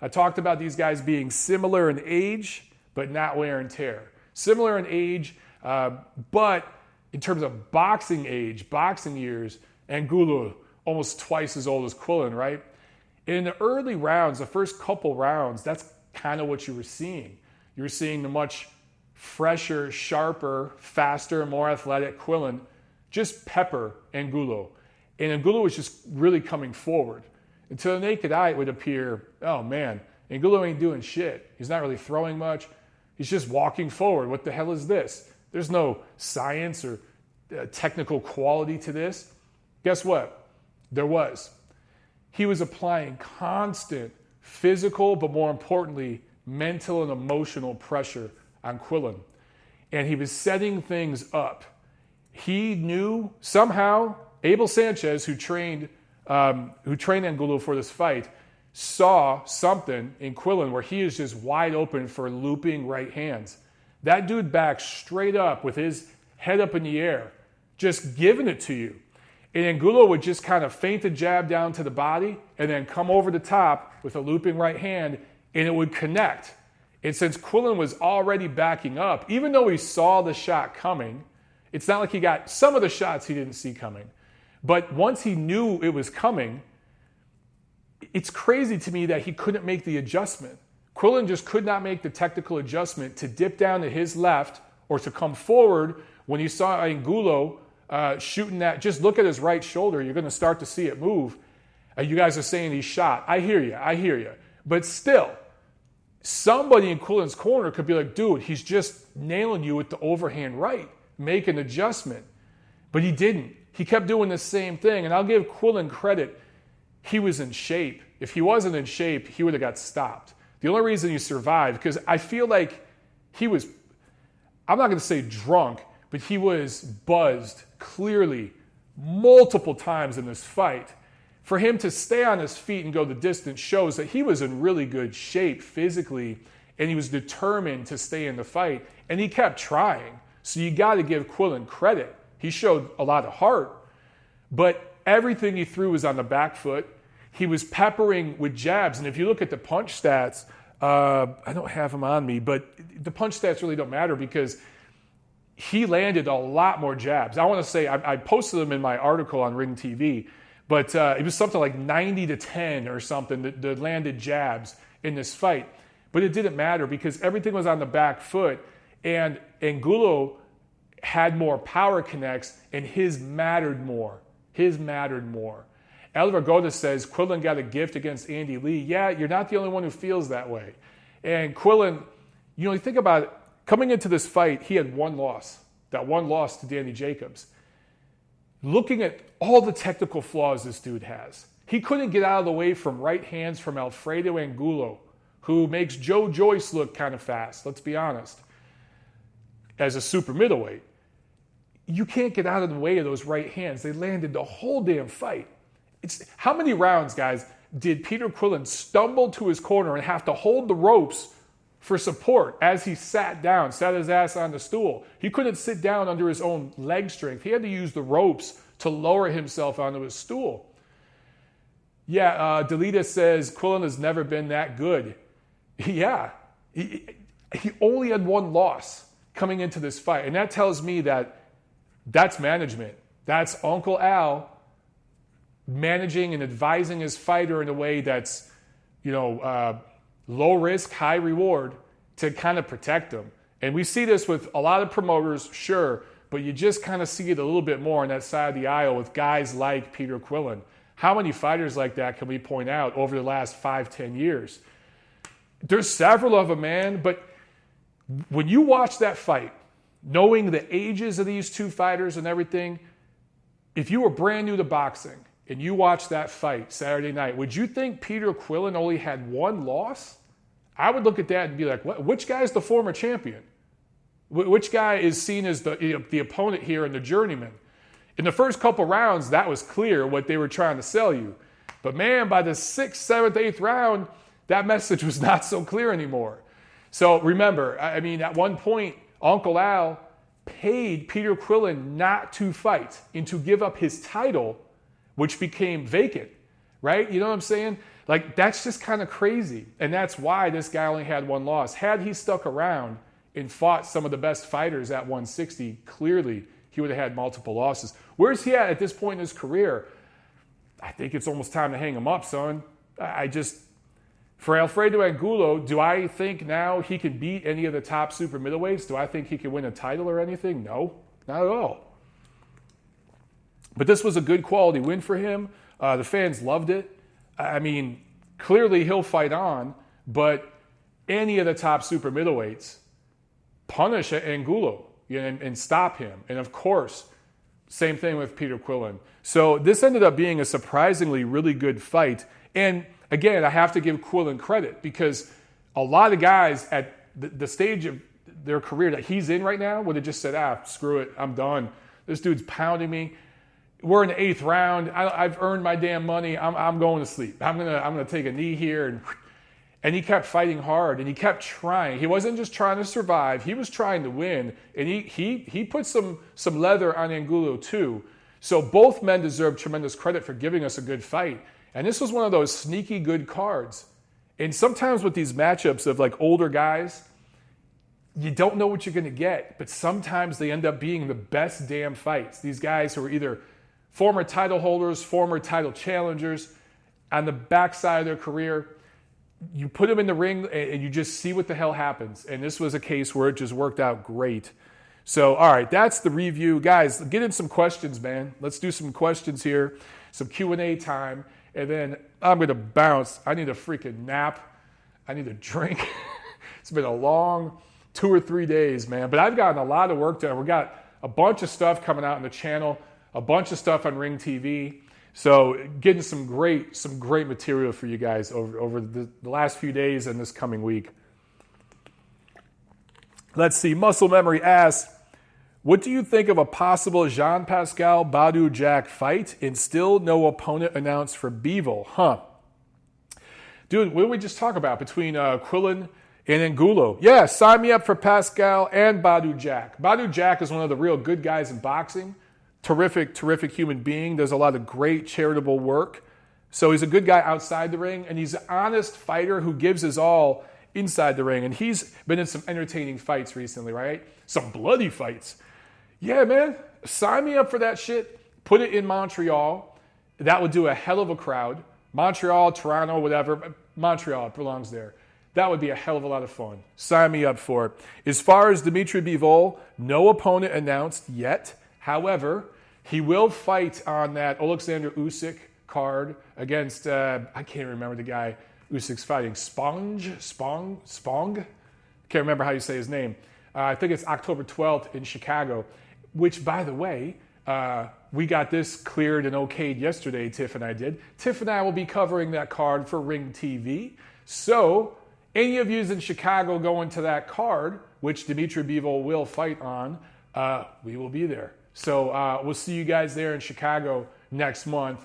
I talked about these guys being similar in age, but not wear and tear. Similar in age, but in terms of boxing age, boxing years, Angulo almost twice as old as Quillin, right? In the early rounds, the first couple rounds, that's kind of what you were seeing. You were seeing the much fresher, sharper, faster, more athletic Quillin just pepper Angulo. And Angulo was just really coming forward. And to the naked eye, it would appear, oh man, Angulo ain't doing shit. He's not really throwing much. He's just walking forward. What the hell is this? There's no science or technical quality to this. Guess what? There was. He was applying constant physical, but more importantly, mental and emotional pressure on Quillin. And he was setting things up. He knew somehow Abel Sanchez, who trained Angulo for this fight, saw something in Quillin where he is just wide open for looping right hands. That dude backed straight up with his head up in the air, just giving it to you. And Angulo would just kind of feint a jab down to the body and then come over the top with a looping right hand, and it would connect. And since Quillin was already backing up, even though he saw the shot coming, it's not like he got some of the shots he didn't see coming. But once he knew it was coming, it's crazy to me that he couldn't make the adjustment. Quillin just could not make the technical adjustment to dip down to his left or to come forward when he saw Angulo shooting that. Just look at his right shoulder. You're going to start to see it move. You guys are saying he's shot. I hear you. But still, somebody in Quillin's corner could be like, dude, he's just nailing you with the overhand right. Make an adjustment. But he didn't. He kept doing the same thing. And I'll give Quillin credit. He was in shape. If he wasn't in shape, he would have got stopped. The only reason he survived, because I feel like he was, I'm not going to say drunk, but he was buzzed clearly multiple times in this fight. For him to stay on his feet and go the distance shows that he was in really good shape physically, and he was determined to stay in the fight, and he kept trying. So you got to give Quillin credit. He showed a lot of heart, but everything he threw was on the back foot. He was peppering with jabs, and if you look at the punch stats, I don't have them on me, but the punch stats really don't matter because he landed a lot more jabs. I want to say, I posted them in my article on Ring TV, but it was something like 90-10 or something that landed jabs in this fight. But it didn't matter because everything was on the back foot, and Angulo had more power connects, and his mattered more. El Ragoda says, Quillin got a gift against Andy Lee. Yeah, you're not the only one who feels that way. And Quillin, you think about it, coming into this fight, he had one loss. That one loss to Danny Jacobs. Looking at all the technical flaws this dude has, he couldn't get out of the way from right hands from Alfredo Angulo, who makes Joe Joyce look kind of fast, let's be honest, as a super middleweight. You can't get out of the way of those right hands. They landed the whole damn fight. How many rounds, guys, did Peter Quillin stumble to his corner and have to hold the ropes for support as he sat his ass on the stool? He couldn't sit down under his own leg strength. He had to use the ropes to lower himself onto his stool. Yeah, Delita says Quillin has never been that good. Yeah, he only had one loss coming into this fight. And that tells me that's management. That's Uncle Al managing and advising his fighter in a way that's, low risk, high reward to kind of protect him. And we see this with a lot of promoters, sure, but you just kind of see it a little bit more on that side of the aisle with guys like Peter Quillin. How many fighters like that can we point out over the last 5-10 years? There's several of them, man, but when you watch that fight, knowing the ages of these two fighters and everything, if you were brand new to boxing and you watched that fight Saturday night, would you think Peter Quillin only had one loss? I would look at that and be like, which guy is the former champion? Which guy is seen as the opponent here and the journeyman? In the first couple rounds, that was clear what they were trying to sell you. But man, by the 6th, 7th, 8th round, that message was not so clear anymore. So remember, I mean, at one point, Uncle Al paid Peter Quillin not to fight and to give up his title, which became vacant, right? You know what I'm saying? Like, that's just kind of crazy. And that's why this guy only had one loss. Had he stuck around and fought some of the best fighters at 160, clearly he would have had multiple losses. Where's he at this point in his career? I think it's almost time to hang him up, son. For Alfredo Angulo, do I think now he can beat any of the top super middleweights? Do I think he can win a title or anything? No, not at all. But this was a good quality win for him. The fans loved it. I mean, clearly he'll fight on, but any of the top super middleweights punish Angulo and stop him. And of course, same thing with Peter Quillin. So this ended up being a surprisingly really good fight. And again, I have to give Quillin credit because a lot of guys at the stage of their career that he's in right now would have just said, screw it, I'm done. This dude's pounding me. We're in the 8th round. I've earned my damn money. I'm going to sleep. I'm gonna take a knee here. And he kept fighting hard and he kept trying. He wasn't just trying to survive. He was trying to win. And he put some leather on Angulo too. So both men deserve tremendous credit for giving us a good fight. And this was one of those sneaky good cards. And sometimes with these matchups of like older guys, you don't know what you're going to get. But sometimes they end up being the best damn fights. These guys who are either former title holders, former title challengers, on the backside of their career, you put them in the ring and you just see what the hell happens. And this was a case where it just worked out great. So, all right, that's the review. Guys, get in some questions, man. Let's do some questions here, some Q&A time. And then I'm going to bounce. I need a freaking nap. I need a drink. It's been a long 2 or 3 days, man. But I've gotten a lot of work done. We got a bunch of stuff coming out on the channel, a bunch of stuff on Ring TV. So getting some great material for you guys over the last few days and this coming week. Let's see. Muscle Memory asks, what do you think of a possible Jean-Pascal Badou Jack fight and still no opponent announced for Bivol? Dude, what did we just talk about between Quillin and Angulo? Yeah, sign me up for Pascal and Badou Jack. Badou Jack is one of the real good guys in boxing. Terrific human being. Does a lot of great charitable work. So he's a good guy outside the ring, and he's an honest fighter who gives his all inside the ring. And he's been in some entertaining fights recently, right? Some bloody fights. Yeah, man, sign me up for that shit. Put it in Montreal. That would do a hell of a crowd. Montreal, Toronto, whatever. Montreal, it belongs there. That would be a hell of a lot of fun. Sign me up for it. As far as Dimitri Bivol, no opponent announced yet. However, he will fight on that Alexander Usyk card against, I can't remember the guy Usyk's fighting. Spong? Can't remember how you say his name. I think it's October 12th in Chicago, which, by the way, we got this cleared and okayed yesterday, Tiff and I did. Tiff and I will be covering that card for Ring TV. So any of you in Chicago going to that card, which Dimitri Bivol will fight on, we will be there. So we'll see you guys there in Chicago next month.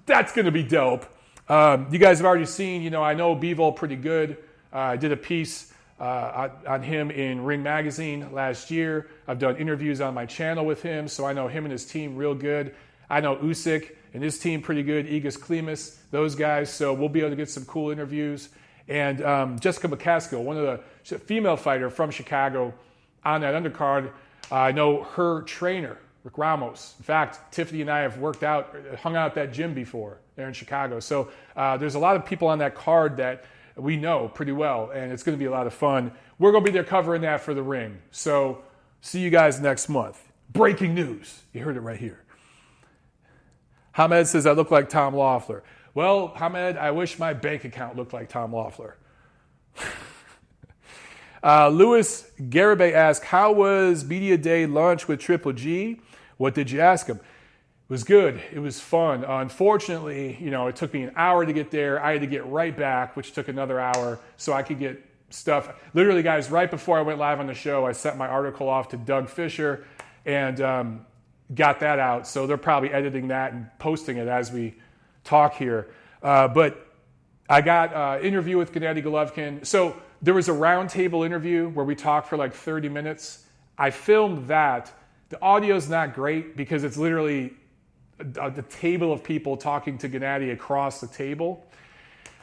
That's going to be dope. You guys have already seen, I know Bivol pretty good. I did a piece on him in Ring Magazine last year. I've done interviews on my channel with him, so I know him and his team real good. I know Usyk and his team pretty good, Igis Klimas, those guys, so we'll be able to get some cool interviews. And Jessica McCaskill, one of the female fighter from Chicago on that undercard, I know her trainer, Rick Ramos. In fact, Tiffany and I have hung out at that gym before there in Chicago. So there's a lot of people on that card that we know pretty well, and it's going to be a lot of fun. We're going to be there covering that for the Ring. So see you guys next month. Breaking news. You heard it right here. Hamed says, I look like Tom Loeffler. Well, Hamed, I wish my bank account looked like Tom Loeffler. Louis Garibay asked, how was Media Day lunch with Triple G? What did you ask him? was good. It was fun. Unfortunately, it took me an hour to get there. I had to get right back, which took another hour, so I could get stuff. Literally, guys, right before I went live on the show, I sent my article off to Doug Fisher and got that out. So they're probably editing that and posting it as we talk here. But I got an interview with Gennady Golovkin. So there was a roundtable interview where we talked for like 30 minutes. I filmed that. The audio's not great because it's literally the table of people talking to Gennady across the table.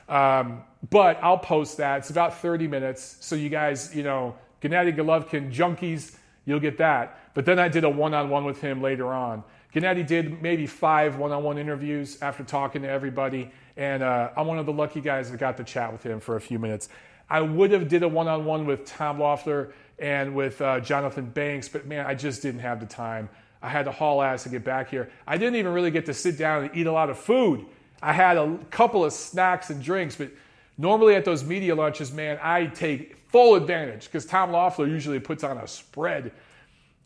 But I'll post that. It's about 30 minutes. So you guys, Gennady Golovkin junkies, you'll get that. But then I did a one-on-one with him later on. Gennady did maybe 5 one-on-one interviews after talking to everybody. And I'm one of the lucky guys that got to chat with him for a few minutes. I would have did a one-on-one with Tom Loeffler and with Jonathan Banks, but man, I just didn't have the time. I had to haul ass to get back here. I didn't even really get to sit down and eat a lot of food. I had a couple of snacks and drinks, but normally at those media lunches, man, I take full advantage because Tom Loeffler usually puts on a spread.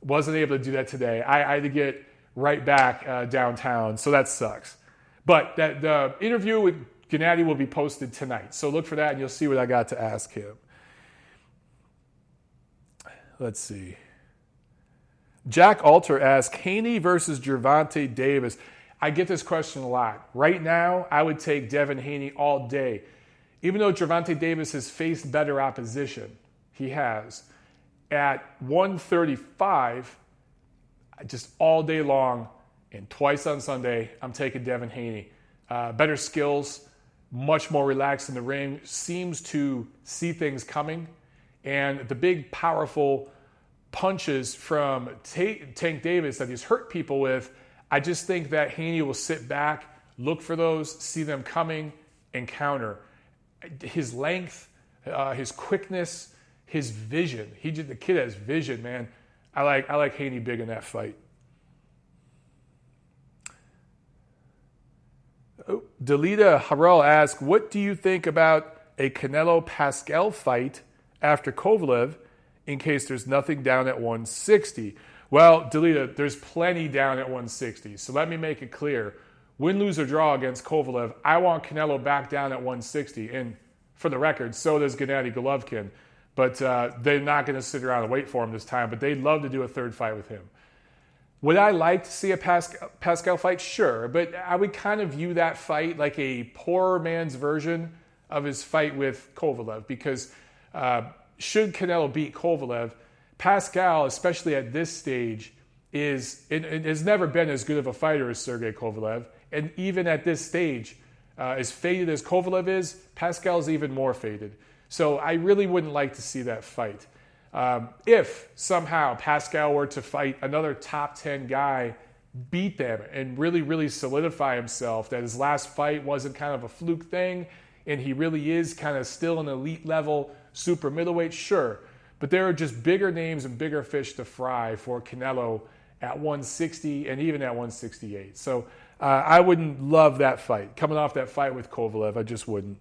Wasn't able to do that today. I had to get right back downtown, so that sucks. But the interview with Gennady will be posted tonight, so look for that and you'll see what I got to ask him. Let's see. Jack Alter asks, Haney versus Gervonta Davis. I get this question a lot. Right now, I would take Devin Haney all day. Even though Gervonta Davis has faced better opposition, he has. At 135, just all day long, and twice on Sunday, I'm taking Devin Haney. Better skills, much more relaxed in the ring, seems to see things coming. And the big, powerful punches from Tank Davis that he's hurt people with, I just think that Haney will sit back, look for those, see them coming, and counter. His length, his quickness, his vision. The kid has vision, man. I like Haney big in that fight. Delita Harrell asks, what do you think about a Canelo-Pascal fight after Kovalev in case there's nothing down at 160? Well, Delita, there's plenty down at 160. So let me make it clear. Win, lose, or draw against Kovalev, I want Canelo back down at 160. And for the record, so does Gennady Golovkin. But they're not going to sit around and wait for him this time. But they'd love to do a third fight with him. Would I like to see a Pascal fight? Sure. But I would kind of view that fight like a poor man's version of his fight with Kovalev. Because should Canelo beat Kovalev, Pascal, especially at this stage, has never been as good of a fighter as Sergey Kovalev. And even at this stage, as faded as Kovalev is, Pascal's even more faded. So I really wouldn't like to see that fight. If somehow Pascal were to fight another top 10 guy, beat them, and really, really solidify himself, that his last fight wasn't kind of a fluke thing, and he really is kind of still an elite level super middleweight, sure. But there are just bigger names and bigger fish to fry for Canelo at 160 and even at 168. So I wouldn't love that fight. Coming off that fight with Kovalev, I just wouldn't.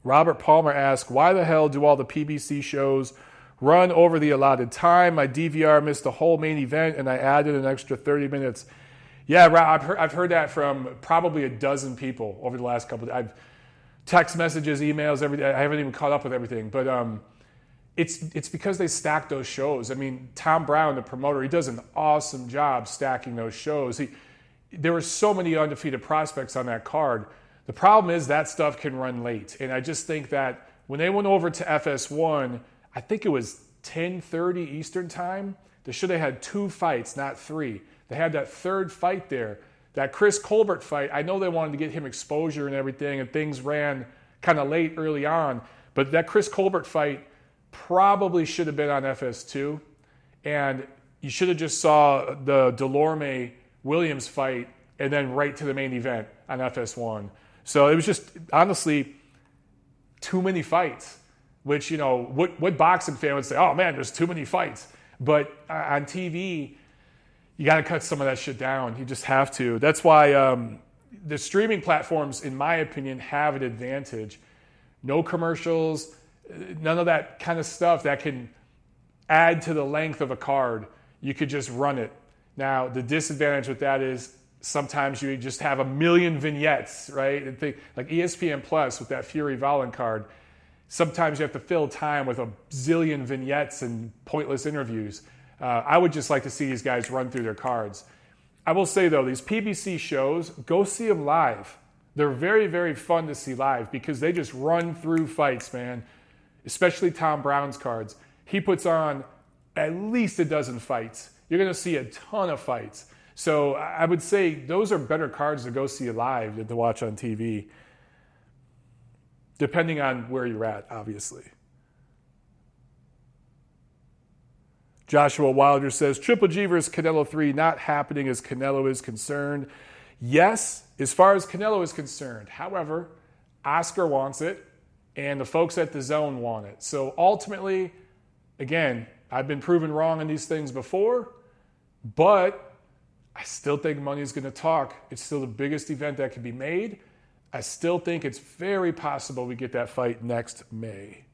Robert Palmer asks, why the hell do all the PBC shows run over the allotted time? My DVR missed the whole main event, and I added an extra 30 minutes. Yeah, I've heard that from probably a dozen people over the last couple of days. I've text messages, emails, everything. I haven't even caught up with everything. But it's because they stack those shows. I mean, Tom Brown, the promoter, he does an awesome job stacking those shows. There were so many undefeated prospects on that card. The problem is that stuff can run late. And I just think that when they went over to FS1, I think it was 10:30 Eastern time, they should have had 2 fights, not 3. They had that third fight there. That Chris Colbert fight, I know they wanted to get him exposure and everything, and things ran kind of late early on. But that Chris Colbert fight probably should have been on FS2. And you should have just saw the Delorme-Williams fight and then right to the main event on FS1. So it was just, honestly, too many fights, which, what boxing fan would say, oh, man, there's too many fights. But on TV, you got to cut some of that shit down. You just have to. That's why the streaming platforms, in my opinion, have an advantage. No commercials, none of that kind of stuff that can add to the length of a card. You could just run it. Now, the disadvantage with that is sometimes you just have a million vignettes, right? And like ESPN Plus with that Fury Volin card, sometimes you have to fill time with a zillion vignettes and pointless interviews. I would just like to see these guys run through their cards. I will say, though, these PBC shows, go see them live. They're very, very fun to see live because they just run through fights, man, especially Tom Brown's cards. He puts on at least a dozen fights. You're going to see a ton of fights. So I would say those are better cards to go see live than to watch on TV, depending on where you're at, obviously. Joshua Wilder says, Triple G versus Canelo 3 not happening as Canelo is concerned. Yes, as far as Canelo is concerned. However, Oscar wants it, and the folks at DAZN want it. So ultimately, again, I've been proven wrong on these things before, but I still think money's going to talk. It's still the biggest event that can be made. I still think it's very possible we get that fight next May.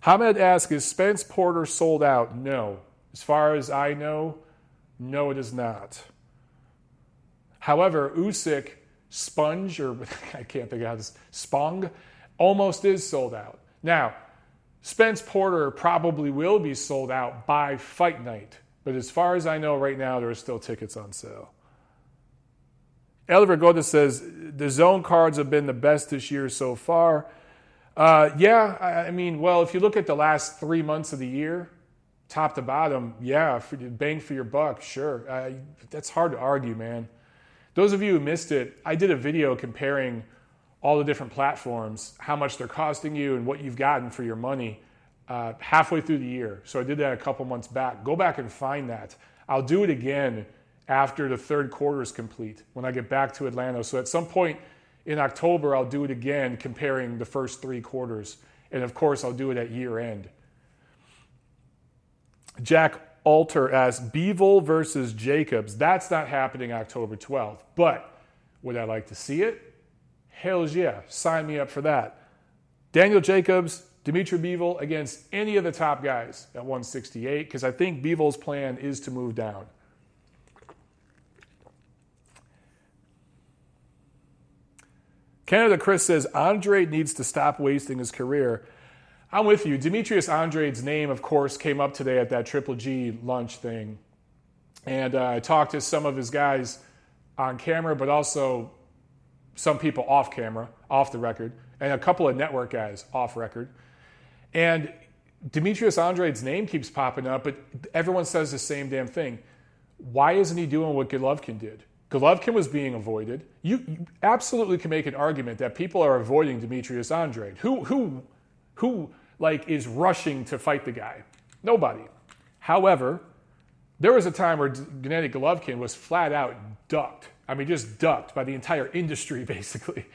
Hamed asks, is Spence Porter sold out? No. As far as I know, no, it is not. However, Usyk, Sponge, or I can't think of how this, Spong, almost is sold out. Now, Spence Porter probably will be sold out by fight night. But as far as I know right now, there are still tickets on sale. El Vergoda says, the zone cards have been the best this year so far. I mean, well, if you look at the last 3 months of the year, top to bottom, yeah, bang for your buck, sure. That's hard to argue, man. Those of you who missed it, I did a video comparing all the different platforms, how much they're costing you and what you've gotten for your money halfway through the year. So I did that a couple months back. Go back and find that. I'll do it again after the third quarter is complete, when I get back to Atlanta. So at some point in October, I'll do it again, comparing the first 3 quarters. And of course, I'll do it at year end. Jack Alter asks, Bivol versus Jacobs. That's not happening October 12th. But would I like to see it? Hells yeah. Sign me up for that. Daniel Jacobs, Dimitri Bivol against any of the top guys at 168, because I think Bivol's plan is to move down. Canada Chris says, Andre needs to stop wasting his career. I'm with you. Demetrius Andre's name, of course, came up today at that Triple G lunch thing. And I talked to some of his guys on camera, but also some people off camera, off the record, and a couple of network guys off record. And Demetrius Andre's name keeps popping up, but everyone says the same damn thing. Why isn't he doing what Golovkin did? Golovkin was being avoided. You absolutely can make an argument that people are avoiding Demetrius Andrade. Who is rushing to fight the guy? Nobody. However, there was a time where Gennady Golovkin was flat out ducked. I mean, just ducked by the entire industry, basically.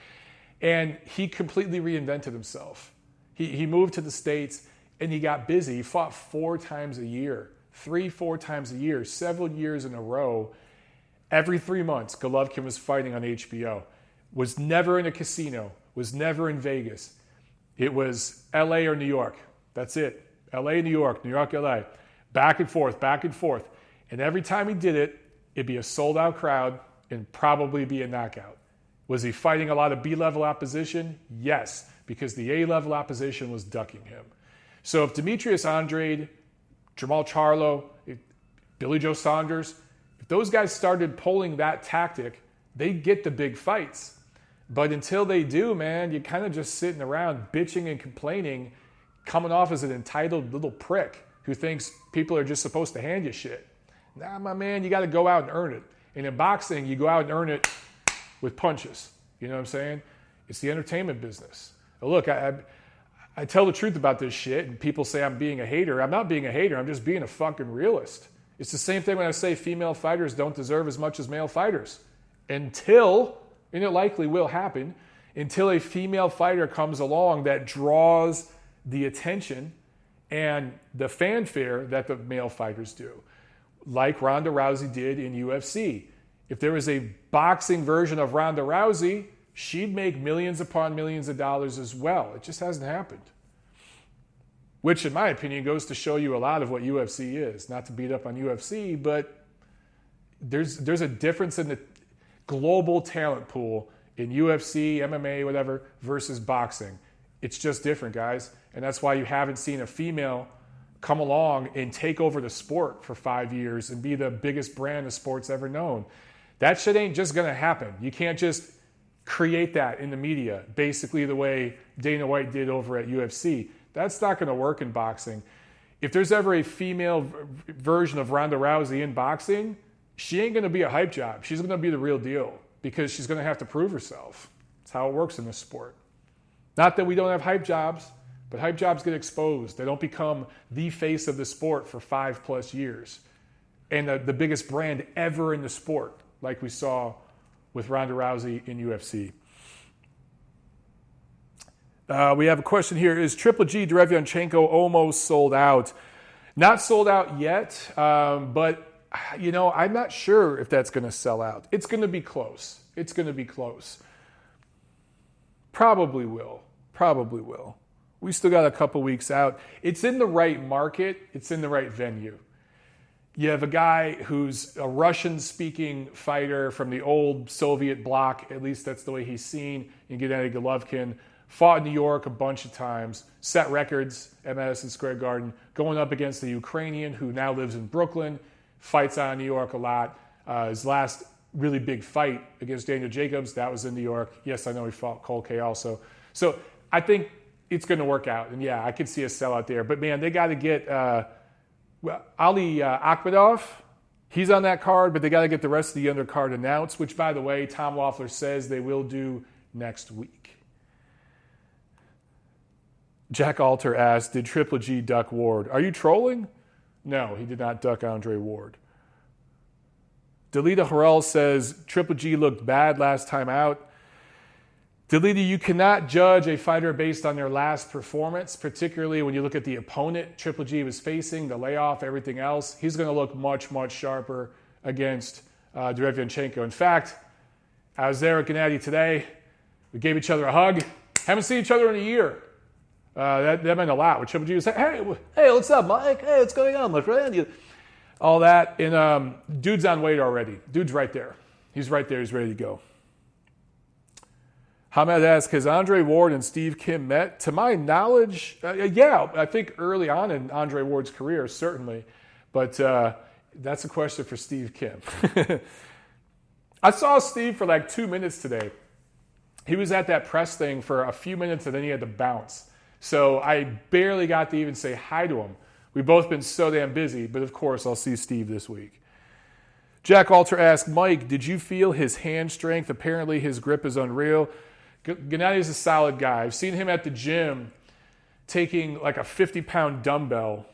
And he completely reinvented himself. He moved to the States, and he got busy. He fought 4 times a year, 3-4 times a year, several years in a row. Every 3 months, Golovkin was fighting on HBO. Was never in a casino. Was never in Vegas. It was L.A. or New York. That's it. L.A., New York, New York, L.A. Back and forth, back and forth. And every time he did it, it'd be a sold-out crowd and probably be a knockout. Was he fighting a lot of B-level opposition? Yes, because the A-level opposition was ducking him. So if Demetrius Andrade, Jamal Charlo, Billy Joe Saunders, if those guys started pulling that tactic, they'd get the big fights. But until they do, man, you're kind of just sitting around bitching and complaining, coming off as an entitled little prick who thinks people are just supposed to hand you shit. Nah, my man, you got to go out and earn it. And in boxing, you go out and earn it with punches. You know what I'm saying? It's the entertainment business. Look, I tell the truth about this shit, and people say I'm being a hater. I'm not being a hater. I'm just being a fucking realist. It's the same thing when I say female fighters don't deserve as much as male fighters. Until, and it likely will happen, until a female fighter comes along that draws the attention and the fanfare that the male fighters do. Like Ronda Rousey did in UFC. If there was a boxing version of Ronda Rousey, she'd make millions upon millions of dollars as well. It just hasn't happened. which in my opinion goes to show you a lot of what UFC is. Not to beat up on UFC, but there's a difference in the global talent pool in UFC, MMA, whatever, versus boxing. It's just different, guys. And that's why you haven't seen a female come along and take over the sport for 5 years and be the biggest brand the sport's ever known. That shit ain't just going to happen. You can't just create that in the media, basically the way Dana White did over at UFC. That's not going to work in boxing. If there's ever a female version of Ronda Rousey in boxing, she ain't going to be a hype job. She's going to be the real deal because she's going to have to prove herself. That's how it works in this sport. Not that we don't have hype jobs, but hype jobs get exposed. They don't become the face of the sport for 5+ years. And the biggest brand ever in the sport, like we saw with Ronda Rousey in UFC. We have a question here. Is Triple G Derevyanchenko almost sold out? Not sold out yet, but I'm not sure if that's going to sell out. It's going to be close. It's going to be close. Probably will. We still got a couple weeks out. It's in the right market. It's in the right venue. You have a guy who's a Russian-speaking fighter from the old Soviet bloc. At least that's the way he's seen. In Gennady Golovkin. Fought in New York a bunch of times. Set records at Madison Square Garden. Going up against the Ukrainian who now lives in Brooklyn. Fights out in New York a lot. His last really big fight against Daniel Jacobs, that was in New York. Yes, I know he fought Cole K also. So I think it's going to work out. And yeah, I could see a sellout there. But man, they got to get Ali Akhmedov. He's on that card, but they got to get the rest of the undercard announced, which, by the way, Tom Loeffler says they will do next week. Jack Alter asked, did Triple G duck Ward? Are you trolling? No, he did not duck Andre Ward. Delita Harrell says, Triple G looked bad last time out. Delita, you cannot judge a fighter based on their last performance, particularly when you look at the opponent Triple G was facing, the layoff, everything else. He's going to look much, much sharper against Derevyanchenko. In fact, I was there at Gennady today. We gave each other a hug. Haven't seen each other in a year. That meant a lot. When Triple G was saying, hey, what's up, Mike? Hey, what's going on, my friend? All that. And dude's on weight already. Dude's right there. He's right there. He's ready to go. Hamed asks, has Andre Ward and Steve Kim met? To my knowledge, yeah, I think early on in Andre Ward's career, certainly. But that's a question for Steve Kim. I saw Steve for like 2 minutes today. He was at that press thing for a few minutes and then he had to bounce. So I barely got to even say hi to him. We've both been so damn busy, but of course I'll see Steve this week. Jack Alter asked, Mike, did you feel his hand strength? Apparently his grip is unreal. Gennady is a solid guy. I've seen him at the gym taking like a 50-pound dumbbell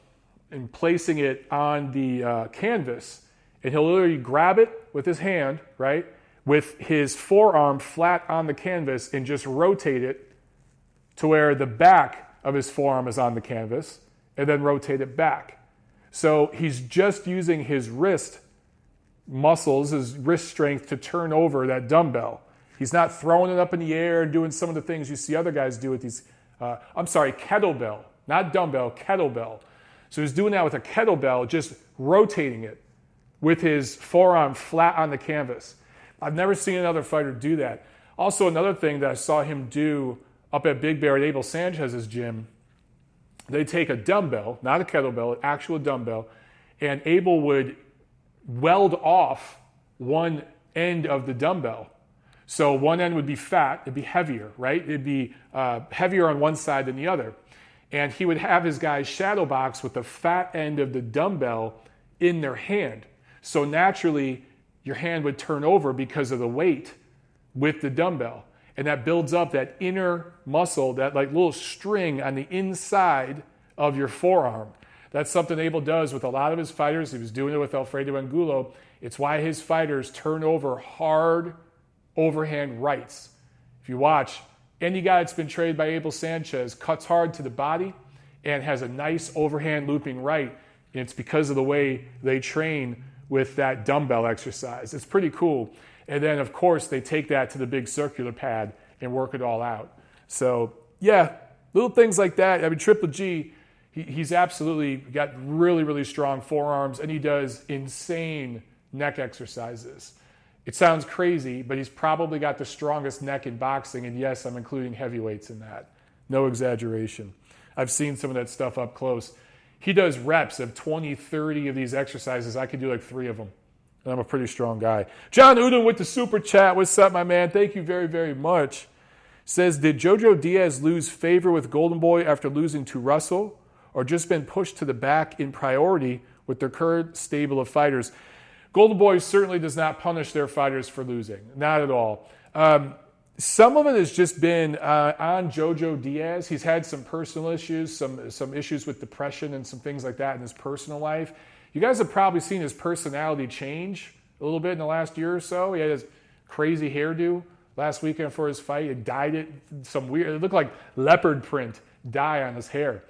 and placing it on the canvas. And he'll literally grab it with his hand, right, with his forearm flat on the canvas and just rotate it to where the back of his forearm is on the canvas and then rotate it back. So he's just using his wrist muscles, his wrist strength to turn over that dumbbell. He's not throwing it up in the air and doing some of the things you see other guys do with these, kettlebell, not dumbbell, kettlebell. So he's doing that with a kettlebell, just rotating it with his forearm flat on the canvas. I've never seen another fighter do that. Also, another thing that I saw him do up at Big Bear at Abel Sanchez's gym, they take a dumbbell, not a kettlebell, an actual dumbbell, and Abel would weld off one end of the dumbbell. So one end would be fat, it'd be heavier, right? It'd be heavier on one side than the other. And he would have his guys shadow box with the fat end of the dumbbell in their hand. So naturally, your hand would turn over because of the weight with the dumbbell. And that builds up that inner muscle, that like little string on the inside of your forearm. That's something Abel does with a lot of his fighters. He was doing it with Alfredo Angulo. It's why his fighters turn over hard overhand rights. If you watch, any guy that's been trained by Abel Sanchez cuts hard to the body and has a nice overhand looping right. And it's because of the way they train with that dumbbell exercise. It's pretty cool. And then, of course, they take that to the big circular pad and work it all out. So, yeah, little things like that. I mean, Triple G, He's absolutely got really, really strong forearms, and he does insane neck exercises. It sounds crazy, but he's probably got the strongest neck in boxing, and yes, I'm including heavyweights in that. No exaggeration. I've seen some of that stuff up close. He does reps of 20, 30 of these exercises. I could do like 3 of them, and I'm a pretty strong guy. John Uden with the super chat. What's up, my man? Thank you very, very much. Says, did Jojo Diaz lose favor with Golden Boy after losing to Russell, or just been pushed to the back in priority with their current stable of fighters? Golden Boy certainly does not punish their fighters for losing. Not at all. Some of it has just been on Jojo Diaz. He's had some personal issues, some issues with depression and some things like that in his personal life. You guys have probably seen his personality change a little bit in the last year or so. He had his crazy hairdo last weekend for his fight. He dyed it some weird, it looked like leopard print dye on his hair.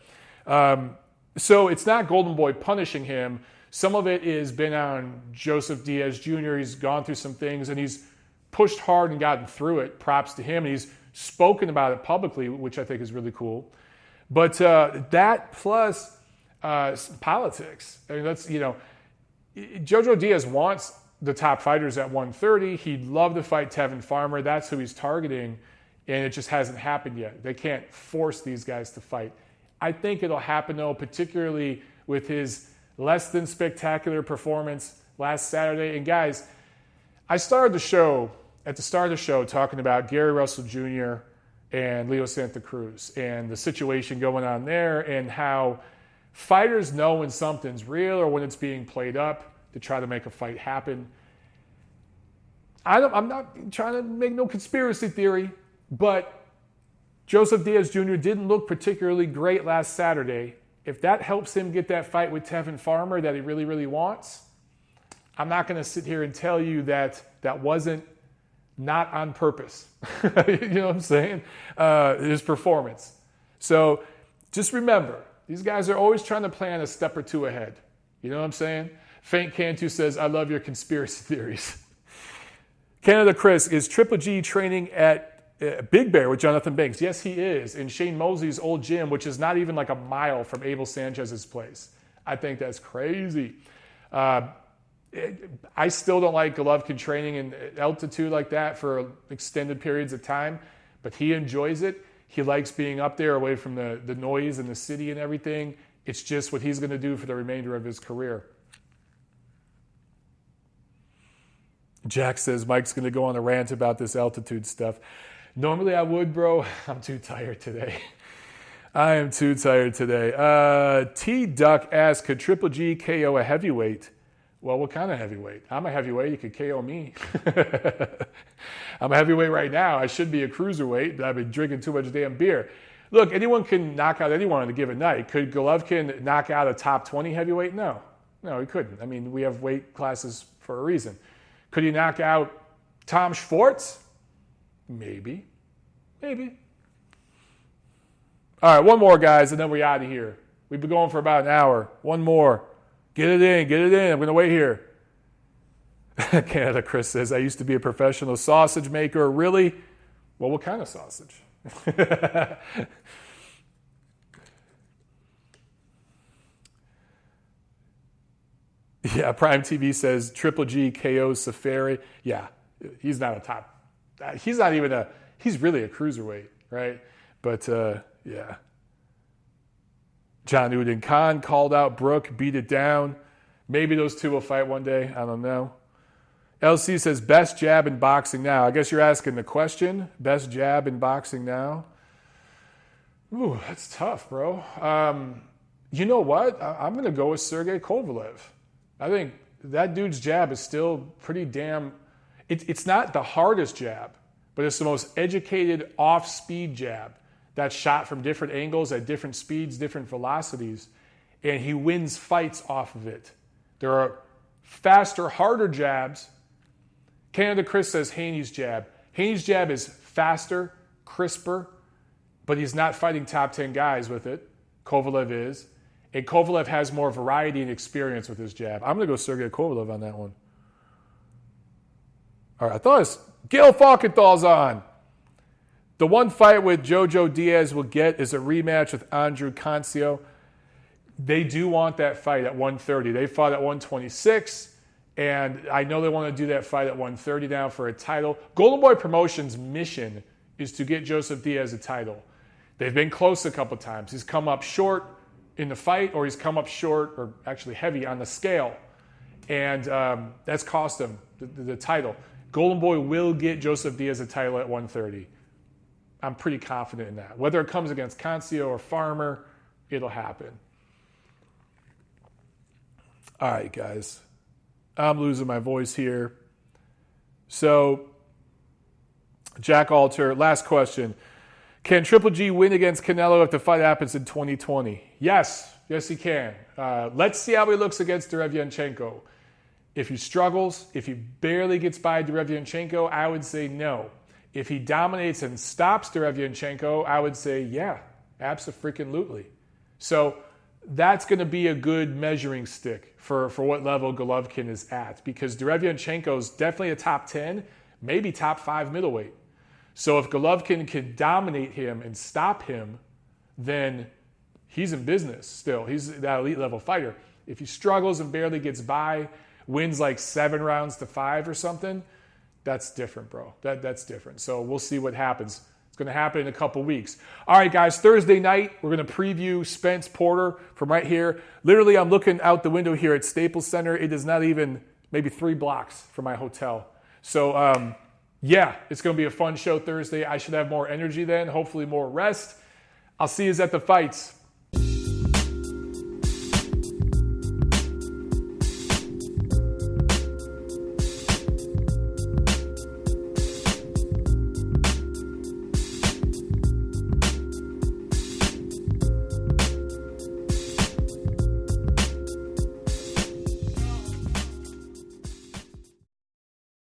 So it's not Golden Boy punishing him. Some of it has been on Joseph Diaz Jr. He's gone through some things, and he's pushed hard and gotten through it. Props to him. And he's spoken about it publicly, which I think is really cool. But that plus politics. I mean, that's, Jojo Diaz wants the top fighters at 130. He'd love to fight Tevin Farmer. That's who he's targeting, and it just hasn't happened yet. They can't force these guys to fight. I think it'll happen, though, particularly with his less than spectacular performance last Saturday. And guys, I started the show, at the start of the show, talking about Gary Russell Jr. and Leo Santa Cruz and the situation going on there and how fighters know when something's real or when it's being played up to try to make a fight happen. I'm not trying to make no conspiracy theory, but Joseph Diaz Jr. didn't look particularly great last Saturday. If that helps him get that fight with Tevin Farmer that he really, really wants, I'm not going to sit here and tell you that that wasn't not on purpose. You know what I'm saying? His performance. So just remember, these guys are always trying to plan a step or two ahead. You know what I'm saying? Faint Cantu says, I love your conspiracy theories. Canada Chris, is Triple G training at Big Bear with Jonathan Banks? Yes, he is. In Shane Mosley's old gym, which is not even like a mile from Abel Sanchez's place. I think that's crazy. I still don't like Golovkin training in altitude like that for extended periods of time, but he enjoys it. He likes being up there away from the noise and the city and everything. It's just what he's going to do for the remainder of his career. Jack says Mike's going to go on a rant about this altitude stuff. Normally I would, bro. I'm too tired today. I am too tired today. T-Duck asks, could Triple G KO a heavyweight? Well, what kind of heavyweight? I'm a heavyweight. You could KO me. I'm a heavyweight right now. I should be a cruiserweight, but I've been drinking too much damn beer. Look, anyone can knock out anyone on a given night. Could Golovkin knock out a top 20 heavyweight? No, he couldn't. I mean, we have weight classes for a reason. Could he knock out Tom Schwartz? Maybe. All right, one more, guys, and then we're out of here. We've been going for about an hour. One more. Get it in. I'm going to wait here. Canada Chris says, I used to be a professional sausage maker. Really? Well, what kind of sausage? Yeah, Prime TV says Triple G KOs Safari. Yeah, he's not a top. He's not even he's really a cruiserweight, right? But, yeah. John Uden Khan called out Brooke, beat it down. Maybe those two will fight one day. I don't know. LC says, best jab in boxing now. I guess you're asking the question. Best jab in boxing now? Ooh, that's tough, bro. You know what? I'm going to go with Sergey Kovalev. I think that dude's jab is still pretty damn... It's not the hardest jab, but it's the most educated off-speed jab that's shot from different angles at different speeds, different velocities, and he wins fights off of it. There are faster, harder jabs. Canada Chris says Haney's jab. Haney's jab is faster, crisper, but he's not fighting top 10 guys with it. Kovalev is. And Kovalev has more variety and experience with his jab. I'm going to go Sergey Kovalev on that one. All right, I thought it was Gil Falkenthal's on. The one fight with Jojo Diaz will get is a rematch with Andrew Cancio. they do want that fight at 130. They fought at 126, and I know they want to do that fight at 130 now for a title. Golden Boy Promotions' mission is to get Joseph Diaz a title. They've been close a couple times. He's come up short in the fight, or he's come up short, or actually heavy on the scale, and that's cost him the title. Golden Boy will get Joseph Diaz a title at 130. I'm pretty confident in that. Whether it comes against Concio or Farmer, it'll happen. All right, guys. I'm losing my voice here. So, Jack Alter, last question. Can Triple G win against Canelo if the fight happens in 2020? Yes. Yes, he can. Let's see how he looks against Derevyanchenko. If he struggles, if he barely gets by Derevyanchenko, I would say no. If he dominates and stops Derevyanchenko, I would say yeah, abso-freaking-lutely. So that's going to be a good measuring stick for what level Golovkin is at, because Derevyanchenko is definitely a top 10, maybe top 5 middleweight. So if Golovkin can dominate him and stop him, then he's in business still. He's that elite level fighter. If he struggles and barely gets by, wins like 7 rounds to 5 or something, that's different, bro. That's different. So we'll see what happens. It's going to happen in a couple weeks. All right, guys, Thursday night, we're going to preview Spence Porter from right here. Literally, I'm looking out the window here at Staples Center. It is not even maybe 3 blocks from my hotel. So, yeah, it's going to be a fun show Thursday. I should have more energy then, hopefully more rest. I'll see you at the fights.